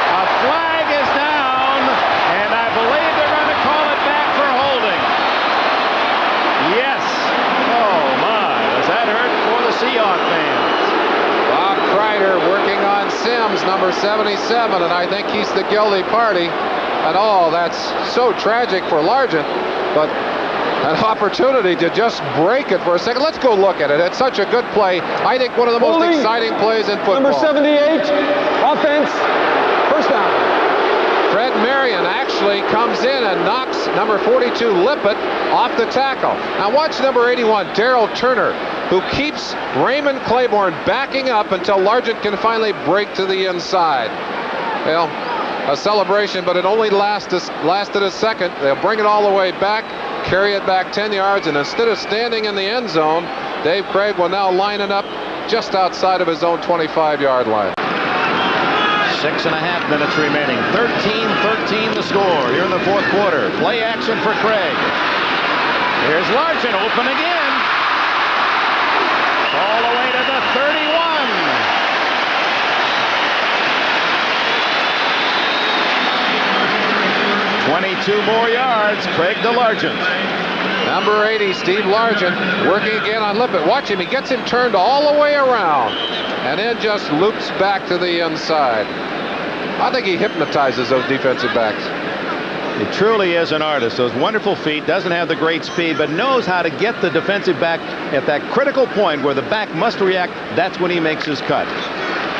A flag is down, and I believe they're going to call it back for holding. Yes. Oh, my. Does that hurt for the Seahawks fans? Bob Kreider working on Sims, number 77, and I think he's the guilty party. And oh, that's so tragic for Largent, but an opportunity to just break it for a second. Let's go look at it. It's such a good play. I think one of the most exciting plays in football. Number 78, offense, first down. Fred Marion actually comes in and knocks number 42 Lippett off the tackle. Now watch number 81 Daryl Turner, who keeps Raymond Claiborne backing up until Largent can finally break to the inside. Well, a celebration, but it only lasted a second. They'll bring it all the way back, carry it back 10 yards, and instead of standing in the end zone, Dave Craig will now line it up just outside of his own 25-yard line. 6.5 minutes remaining. 13-13 the score here in the 4th quarter. Play action for Craig. Here's Largent open again. All the way to the 31. 22 more yards. Craig to Largent. Number 80, Steve Largent, working again on Lippett. Watch him. He gets him turned all the way around and then just loops back to the inside. I think he hypnotizes those defensive backs. He truly is an artist. Those wonderful feet, doesn't have the great speed, but knows how to get the defensive back at that critical point where the back must react. That's when he makes his cut.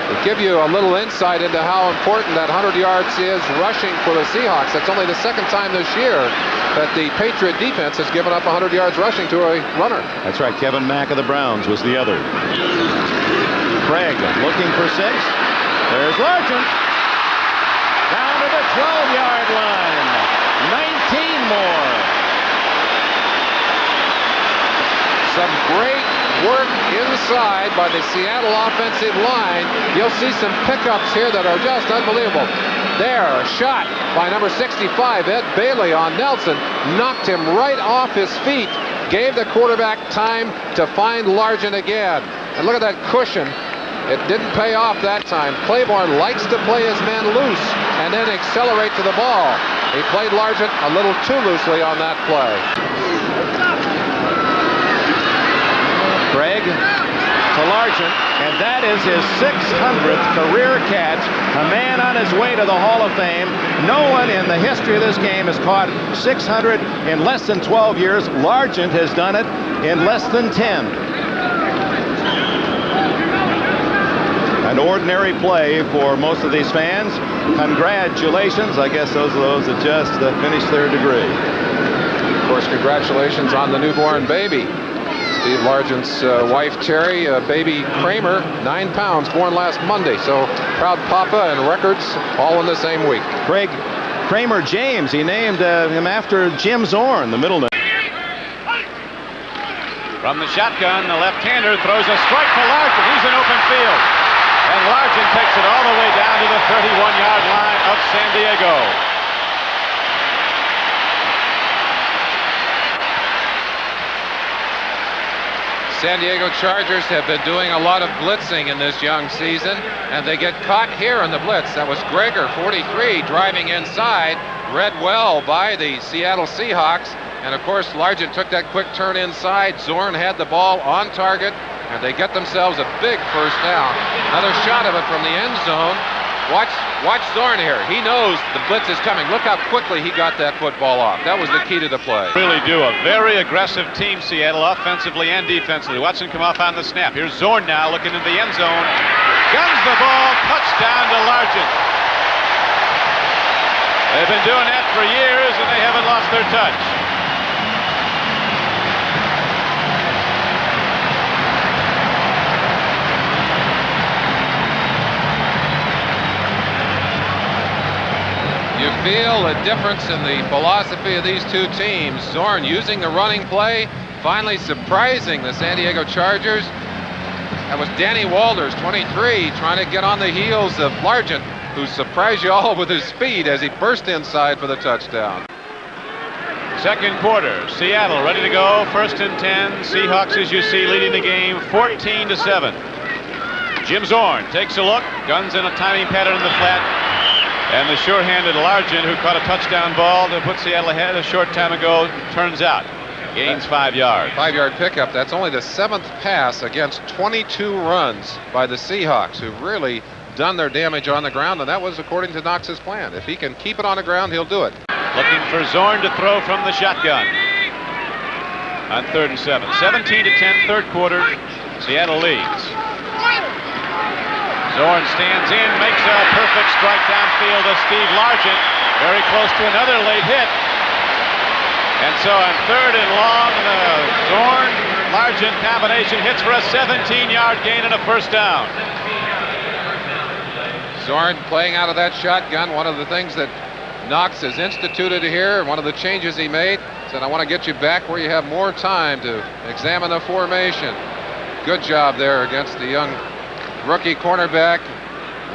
It'll give you a little insight into how important that 100 yards is rushing for the Seahawks. That's only the second time this year that the Patriot defense has given up 100 yards rushing to a runner. That's right. Kevin Mack of the Browns was the other. Craig looking for 6. There's Largent. Down to the 12-yard line. 19 more. Some great work inside by the Seattle offensive line. You'll see some pickups here that are just unbelievable. There, a shot by number 65, Ed Bailey on Nelson. Knocked him right off his feet. Gave the quarterback time to find Largent again. And look at that cushion. It didn't pay off that time. Claiborne likes to play his men loose and then accelerate to the ball. He played Largent a little too loosely on that play. Craig to Largent, and that is his 600th career catch. A man on his way to the Hall of Fame. No one in the history of this game has caught 600 in less than 12 years. Largent has done it in less than 10. An ordinary play for most of these fans. Congratulations. I guess those are those that just finished their degree. Of course, congratulations on the newborn baby. Steve Largent's wife, Terry, baby Kramer, 9 pounds, born last Monday. So proud papa and records all in the same week. Craig Kramer James, he named him after Jim Zorn, the middle name. From the shotgun, the left-hander throws a strike to Largent. He's in open field. And Largent takes it all the way down to the 31-yard line of San Diego. San Diego Chargers have been doing a lot of blitzing in this young season, and they get caught here in the blitz. That was Greger, 43, driving inside, read well by the Seattle Seahawks. And of course, Largent took that quick turn inside. Zorn had the ball on target, and they get themselves a big first down. Another shot of it from the end zone. Watch Zorn here. He knows the blitz is coming. Look how quickly he got that football off. That was the key to the play. Really do. A very aggressive team, Seattle, offensively and defensively. Watch him come off on the snap. Here's Zorn now looking in the end zone. Guns the ball. Touchdown to Largent. They've been doing that for years, and they haven't lost their touch. You feel a difference in the philosophy of these two teams. Zorn using the running play, finally surprising the San Diego Chargers. That was Danny Walters, 23, trying to get on the heels of Largent, who surprised you all with his speed as he burst inside for the touchdown. Second quarter, Seattle ready to go, 1st and 10. Seahawks, as you see, leading the game 14-7. Jim Zorn takes a look, guns in a timing pattern in the flat. And the sure-handed Largent, who caught a touchdown ball to put Seattle ahead a short time ago, turns out. Gains 5 yards. 5-yard pickup. That's only the 7th pass against 22 runs by the Seahawks, who've really done their damage on the ground, and that was according to Knox's plan. If he can keep it on the ground, he'll do it. Looking for Zorn to throw from the shotgun. On 3rd and 7. 17-10, third quarter. Seattle leads. Zorn stands in, makes a perfect strike downfield to Steve Largent. Very close to another late hit. And so on 3rd and long, the Zorn-Largent combination hits for a 17-yard gain and a first down. Zorn playing out of that shotgun. One of the things that Knox has instituted here, one of the changes he made, said, I want to get you back where you have more time to examine the formation. Good job there against the young rookie cornerback.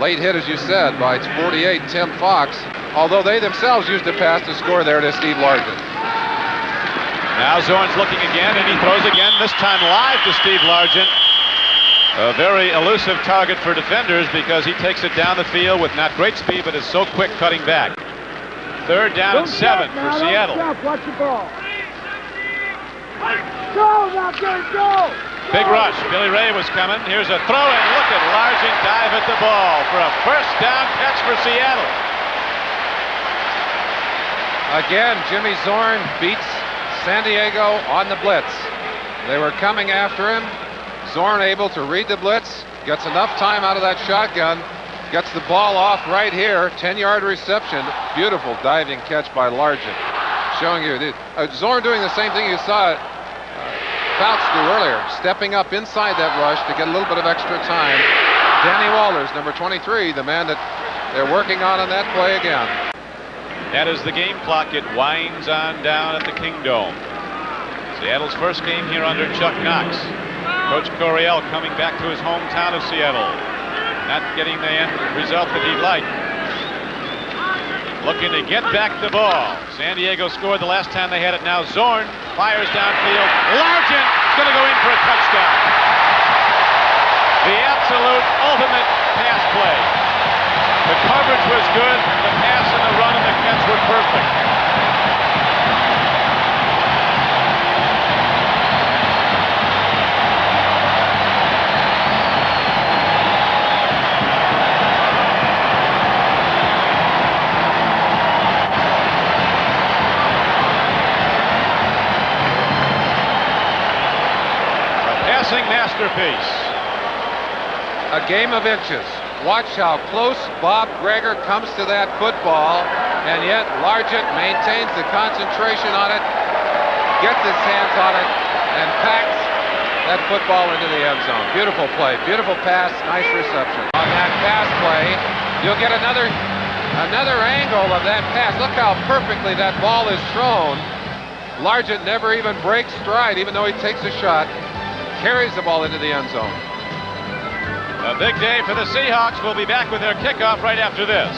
Late hit, as you said, by 48, Tim Fox, although they themselves used a pass to score there to Steve Largent. Now Zorn's looking again, and he throws again, this time live to Steve Largent. A very elusive target for defenders because he takes it down the field with not great speed, but is so quick cutting back. 3rd down and 7 for Seattle. Watch the ball. Go, now, go! Big rush. Billy Ray was coming. Here's a throw, and look at Largent dive at the ball for a first down catch for Seattle. Again, Jimmy Zorn beats San Diego on the blitz. They were coming after him. Zorn able to read the blitz, gets enough time out of that shotgun, gets the ball off right here, 10-yard reception. Beautiful diving catch by Largent. Showing you, Zorn doing the same thing you saw Fouts do earlier, stepping up inside that rush to get a little bit of extra time. Danny Walters, number 23, the man that they're working on that play again. That is the game clock. It winds on down at the Kingdome. Seattle's first game here under Chuck Knox. Coach Coryell coming back to his hometown of Seattle. Not getting the end result that he'd like. Looking to get back the ball. San Diego scored the last time they had it. Now Zorn fires downfield. Largent is going to go in for a touchdown. The absolute ultimate pass play. The coverage was good. The pass and the run and the catch were perfect. Masterpiece. A game of inches. Watch how close Bob Greger comes to that football, and yet Largent maintains the concentration on it, gets his hands on it, and packs that football into the end zone. Beautiful play, beautiful pass, nice reception. On that pass play, you'll get another angle of that pass. Look how perfectly that ball is thrown. Largent never even breaks stride, even though he takes a shot. Carries the ball into the end zone. A big day for the Seahawks. We'll be back with their kickoff right after this.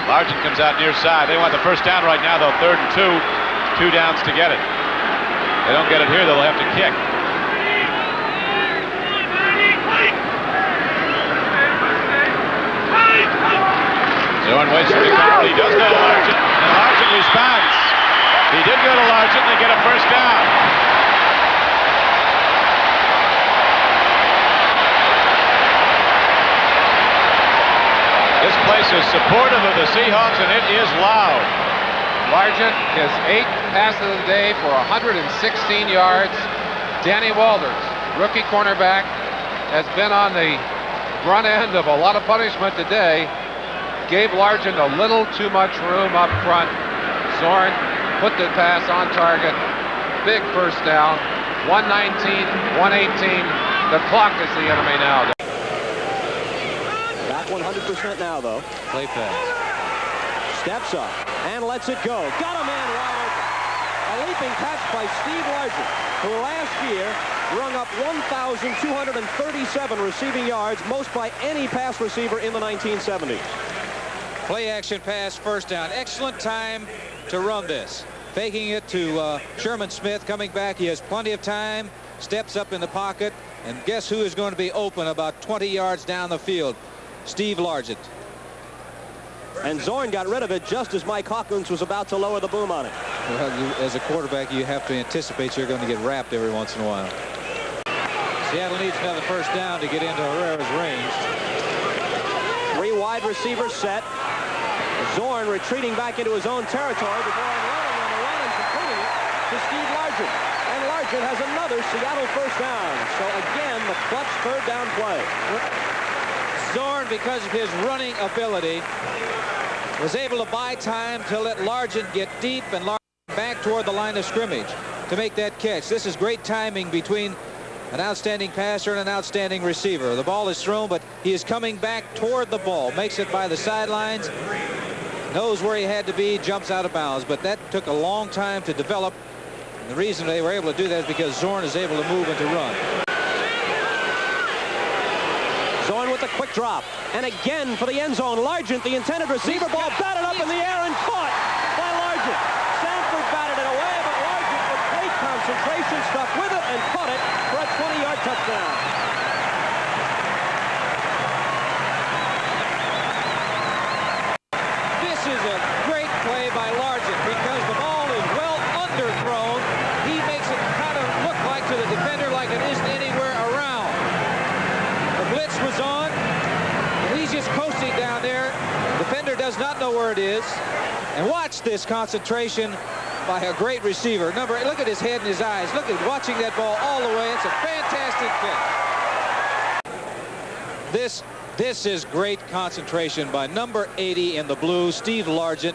Largent comes out near side. They want the first down right now, though. 3rd and 2. 2 downs to get it. They don't get it here, they'll have to kick. Zorn waits for recovery. He does go to Largent, and Largent responds. He did go to Largent, and they get a first down. This place is supportive of the Seahawks, and it is loud. Largent, his 8th pass of the day for 116 yards. Danny Walters, rookie cornerback, has been on the front end of a lot of punishment today. Gave Largent a little too much room up front. Zorn put the pass on target. Big first down. 119, 118. The clock is the enemy now. Back 100% now, though. Play pass. Steps up and lets it go. Got a man wide open. A leaping catch by Steve Largent, who last year rung up 1,237 receiving yards, most by any pass receiver in the 1970s. Play action pass, first down. Excellent time to run this. Faking it to Sherman Smith. Coming back, he has plenty of time. Steps up in the pocket. And guess who is going to be open about 20 yards down the field? Steve Largent. And Zorn got rid of it just as Mike Hawkins was about to lower the boom on it. Well, as a quarterback, you have to anticipate you're going to get wrapped every once in a while. Seattle needs another first down to get into Herrera's range. 3 wide receivers set. Zorn retreating back into his own territory before unloading on the run and completing it to Steve Largent. And Largent has another Seattle first down. So again, the clutch 3rd down play. Zorn, because of his running ability, was able to buy time to let Largent get deep and Largent back toward the line of scrimmage to make that catch. This is great timing between an outstanding passer and an outstanding receiver. The ball is thrown, but he is coming back toward the ball. Makes it by the sidelines. Knows where he had to be, jumps out of bounds. But that took a long time to develop. And the reason they were able to do that is because Zorn is able to move and to run. Zorn with a quick drop. And again for the end zone. Largent, the intended receiver, ball batted up in the air and caught by Largent. Sanford batted it away, but Largent with great concentration stuck with it and caught it for a 20-yard touchdown. This is a great play by Largent because the ball is well underthrown. He makes it kind of look like to the defender like it isn't anywhere around. The blitz was on, and he's just coasting down there. Defender does not know where it is. And watch this concentration by a great receiver. Look at his head and his eyes. Look at watching that ball all the way. It's a fantastic catch. This is great concentration by number 80 in the blue, Steve Largent.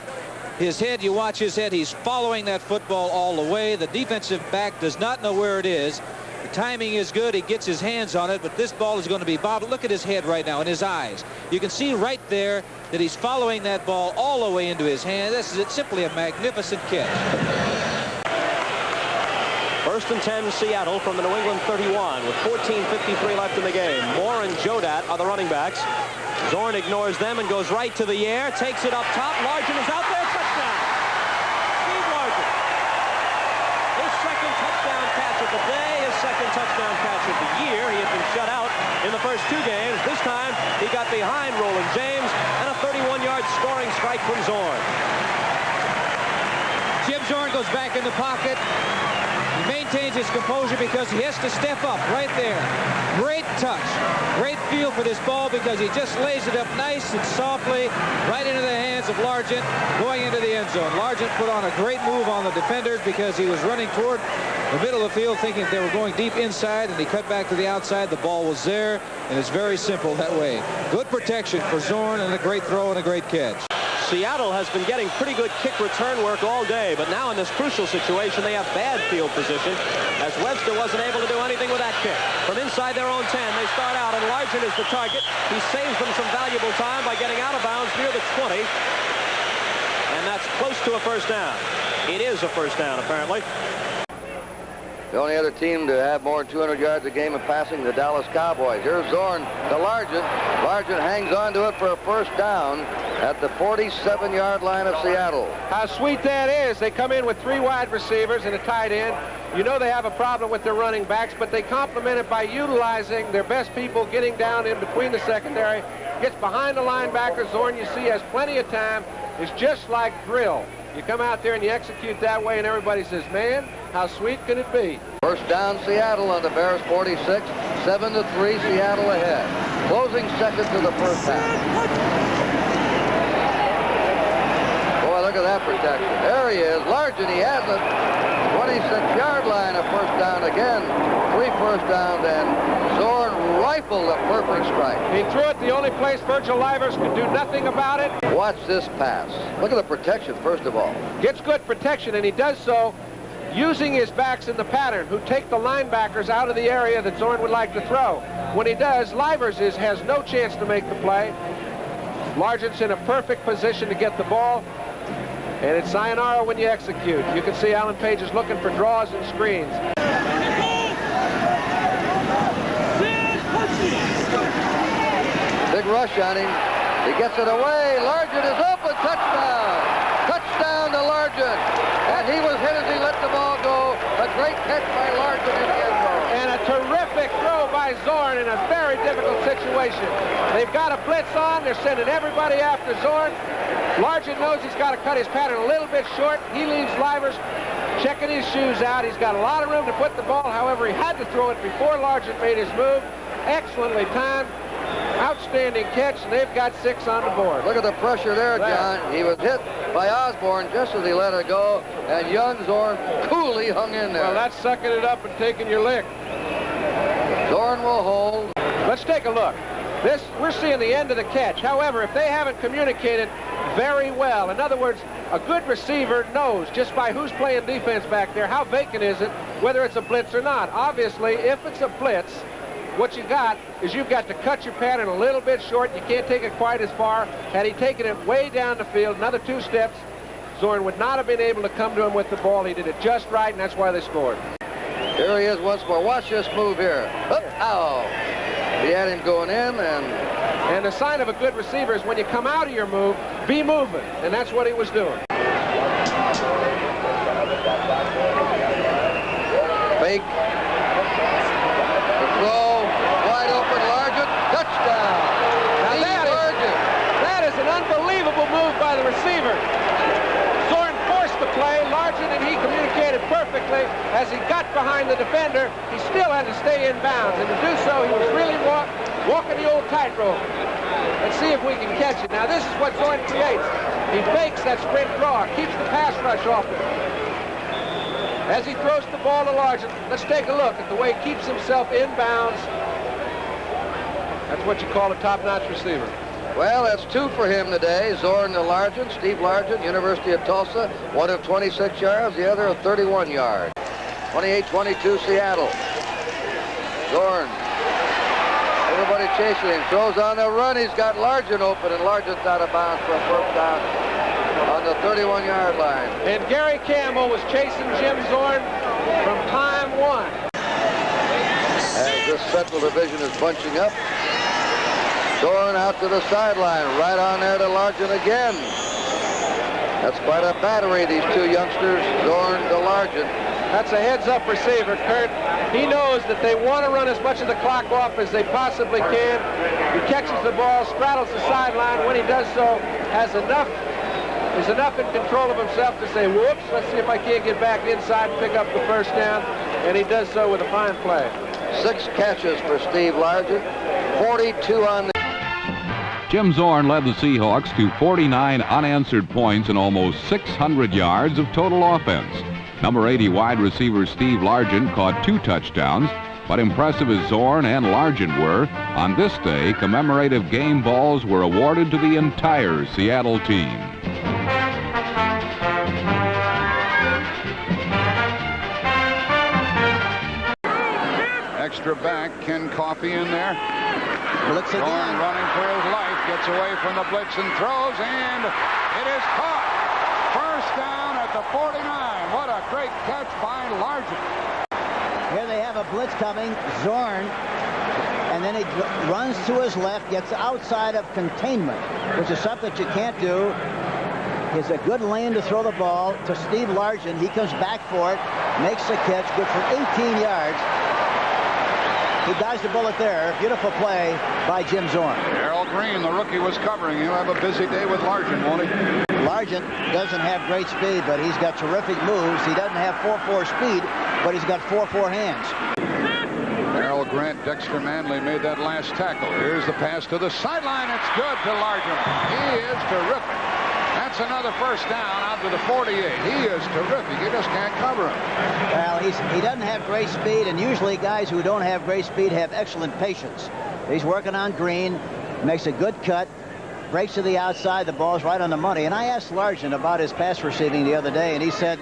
His head, you watch his head, he's following that football all the way. The defensive back does not know where it is. The timing is good. He gets his hands on it, but this ball is going to be bobbled. Look at his head right now and his eyes. You can see right there that he's following that ball all the way into his hand. This is simply a magnificent catch. 1st and 10, Seattle from the New England 31 with 14:53 left in the game. Moore and Jodat are the running backs. Zorn ignores them and goes right to the air, takes it up top. Largent is out there, touchdown. Steve Largent. His second touchdown catch of the day, his second touchdown catch of the year. He had been shut out in the first 2 games. This time, he got behind Roland James and a 31-yard scoring strike from Zorn. Jim Zorn goes back in the pocket. He maintains his composure because he has to step up right there. Great touch. Great feel for this ball because he just lays it up nice and softly right into the hands of Largent going into the end zone. Largent put on a great move on the defenders because he was running toward the middle of the field thinking they were going deep inside, and he cut back to the outside. The ball was there, and it's very simple that way. Good protection for Zorn and a great throw and a great catch. Seattle has been getting pretty good kick return work all day, but now in this crucial situation, they have bad field position, as Webster wasn't able to do anything with that kick. From inside their own 10, they start out, and Largent is the target. He saves them some valuable time by getting out of bounds near the 20, and that's close to a first down. It is a first down, apparently. The only other team to have more than 200 yards a game of passing, the Dallas Cowboys. Here's Zorn to Largent. Largent hangs on to it for a first down at the 47-yard line of Seattle. How sweet that is. They come in with 3 wide receivers and a tight end. You know they have a problem with their running backs, but they complement it by utilizing their best people getting down in between the secondary. Gets behind the linebacker. Zorn, you see, has plenty of time. It's just like drill. You come out there and you execute that way, and everybody says, man, how sweet can it be? First down, Seattle on the Bears 46. 7-3, Seattle ahead. Closing seconds of the first half. Boy, look at that protection. There he is. Largent, he has it. 26-yard line, a first down again. 3 first downs, and Zorn rifled a perfect strike. He threw it the only place Virgil Livers could do nothing about it. Watch this pass. Look at the protection, first of all. Gets good protection, and he does so using his backs in the pattern, who take the linebackers out of the area that Zorn would like to throw. When he does, Livers has no chance to make the play. Largent's in a perfect position to get the ball, and it's sayonara when you execute. You can see Alan Page is looking for draws and screens. Big rush on him. He gets it away. Largent is open. Touchdown. Touchdown to Largent. And he was hit as he let the ball go. A great catch by Largent in the end zone. And a terrific throw by Zorn in a very difficult situation. They've got a blitz on. They're sending everybody after Zorn. Largent knows he's got to cut his pattern a little bit short. He leaves Livers checking his shoes out. He's got a lot of room to put the ball. However, he had to throw it before Largent made his move. Excellently timed. Outstanding catch, and they've got 6 on the board. Look at the pressure there, John. He was hit by Osborne just as he let it go, and young Zorn coolly hung in there. Well, that's sucking it up and taking your lick. Zorn will hold. Let's take a look. We're seeing the end of the catch. However, if they haven't communicated very well, in other words, a good receiver knows just by who's playing defense back there, how vacant is it, whether it's a blitz or not. Obviously, if it's a blitz, what you got is you've got to cut your pattern a little bit short. You can't take it quite as far. Had he taken it way down the field, another 2 steps, Zorn would not have been able to come to him with the ball. He did it just right, and that's why they scored. Here he is once more. Watch this move here. Up, ow. He had him going in, and the sign of a good receiver is when you come out of your move, be moving, and that's what he was doing. Fake. The throw, wide open, Largent, touchdown. Now that is an unbelievable move by the receiver. Zorn forced the play. Largent and he communicated perfectly. As he got behind the defender, he still had to stay in bounds, and to do so, he was really walking the old tightrope. Let's see if we can catch it. Now, this is what Zorn creates. He fakes that sprint draw, keeps the pass rush off him. As he throws the ball to Largent, let's take a look at the way he keeps himself in bounds. That's what you call a top-notch receiver. Well, that's 2 for him today. Zorn to Largent, Steve Largent, University of Tulsa. One of 26 yards, the other of 31 yards. 28-22 Seattle. Zorn. Everybody chasing him. Throws on the run. He's got Largent open, and Largent's out of bounds for a first down on the 31-yard line. And Gary Campbell was chasing Jim Zorn from time 1. As this Central Division is bunching up, Zorn out to the sideline, right on there to Largent again. That's quite a battery, these 2 youngsters, Zorn to Largent. That's a heads-up receiver, Kurt. He knows that they want to run as much of the clock off as they possibly can. He catches the ball, straddles the sideline. When he does so, is enough in control of himself to say, whoops, let's see if I can't get back inside and pick up the first down. And he does so with a fine play. 6 catches for Steve Largent, 42 on the... Jim Zorn led the Seahawks to 49 unanswered points and almost 600 yards of total offense. Number 80 wide receiver Steve Largent caught 2 touchdowns, but impressive as Zorn and Largent were, on this day, commemorative game balls were awarded to the entire Seattle team. extra back. Ken Coffey in there. Blitz again. Zorn running for his life. Gets away from the blitz and throws, and it is caught. First down at the 49. What a great catch by Largent. Here they have a blitz coming. Zorn. And then he runs to his left, gets outside of containment, which is something that you can't do. He's a good lane to throw the ball to Steve Largent. He comes back for it, makes the catch, good for 18 yards. He dodged the bullet there. Beautiful play by Jim Zorn. Errol Green, the rookie, was covering. He'll have a busy day with Largent, won't he? Largent doesn't have great speed, but he's got terrific moves. He doesn't have 4-4 speed, but he's got 4-4 hands. Harold Grant, Dexter Manley made that last tackle. Here's the pass to the sideline. It's good to Largent. He is terrific. That's another first down out to the 48. He is terrific. You just can't cover him. Well, he doesn't have great speed, and usually guys who don't have great speed have excellent patience. He's working on Green, makes a good cut, breaks to the outside, the ball's right on the money. And I asked Largent about his pass receiving the other day, and he said,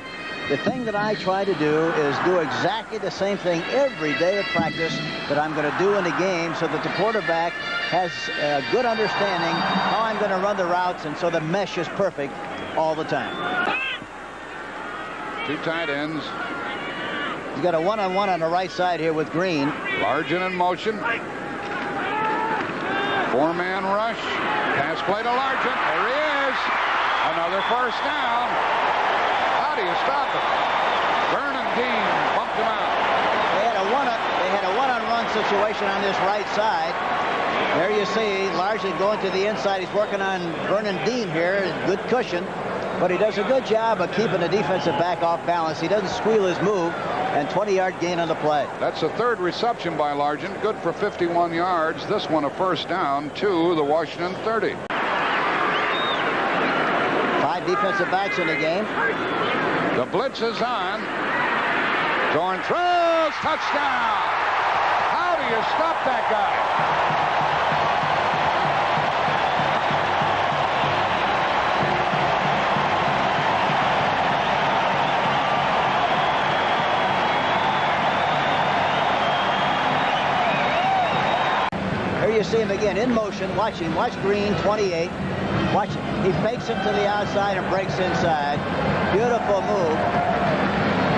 the thing that I try to do is do exactly the same thing every day at practice that I'm going to do in the game so that the quarterback has a good understanding how I'm going to run the routes, and so the mesh is perfect all the time. Two tight ends. He's got a one-on-one on the right side here with Green. Largent in motion. Four-man rush. Pass play to Largent. There he is. Another first down. How do you stop it? Vernon Dean bumped him out. They had a one-on-one situation on this right side. There you see Largent going to the inside. He's working on Vernon Dean here. Good cushion. But he does a good job of keeping the defensive back off balance. He doesn't squeal his move, and 20-yard gain on the play. That's the third reception by Largent. Good for 51 yards. This one a first down to the Washington 30. 5 defensive backs in the game. The blitz is on. Zorn throws. Touchdown. How do you stop that guy? Here you see him again in motion. Watch him. Watch Green, 28. Watch him. He fakes him to the outside and breaks inside. Beautiful move.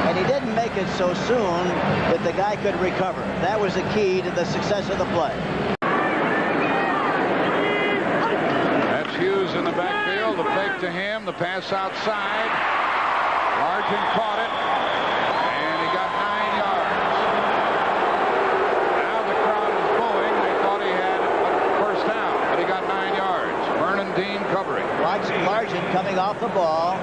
And he didn't make it so soon that the guy could recover. That was the key to the success of the play. That's Hughes in the backfield. The fake to him. The pass outside. Largent caught it. And he got 9 yards. Now the crowd is booing. They thought he had a first down, but he got 9 yards. Vernon Dean covering. Watch Largent coming off the ball.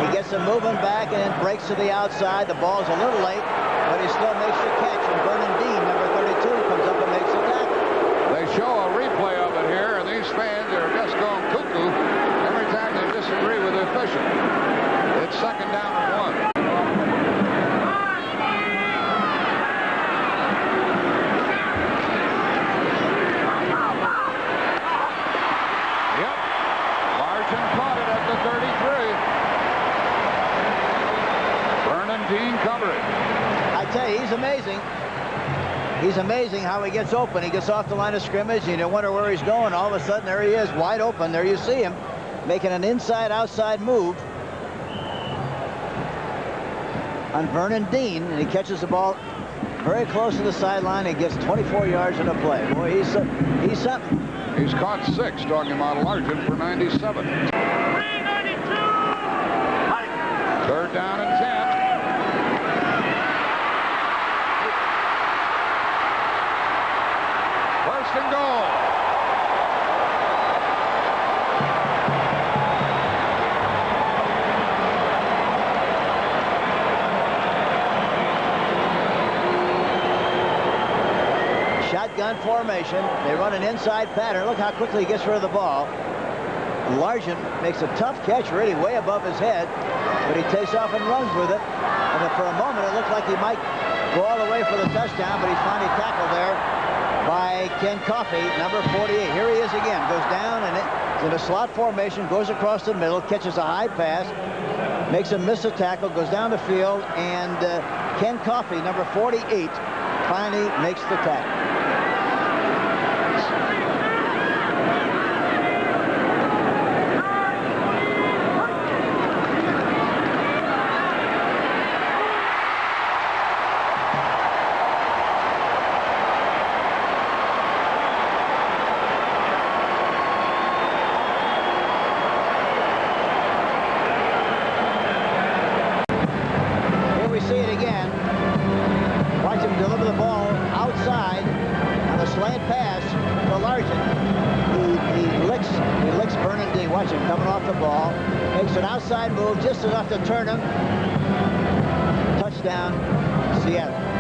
He gets him moving back and then breaks to the outside. The ball's a little late, but he still makes the catch. And Vernon Dean, number 32, comes up and makes the tackle. They show a replay of it here, and these fans are just going cuckoo every time they disagree with the official. It's second down and 1. Yep. Largent caught it at the 33. Vernon Dean covering. I tell you, he's amazing. He's amazing how he gets open. He gets off the line of scrimmage, and you wonder where he's going. All of a sudden, there he is, wide open. There you see him making an inside-outside move on Vernon Dean, and he catches the ball very close to the sideline and gets 24 yards in a play. Boy, he's something. He's caught 6, talking about Largent for 97. Third down and 10. First and goal. Shotgun formation. They run an inside pattern. Look how quickly he gets rid of the ball. Largent makes a tough catch, really way above his head, but he takes off and runs with it. And then for a moment, it looked like he might go all the way for the touchdown, but he's finally tackled there by Ken Coffey, number 48. Here he is again. Goes down and in a slot formation, goes across the middle, catches a high pass, makes him miss a tackle, goes down the field, and Ken Coffey, number 48, finally makes the tackle. Watch him coming off the ball. Makes an outside move just enough to turn him. Touchdown, Seattle.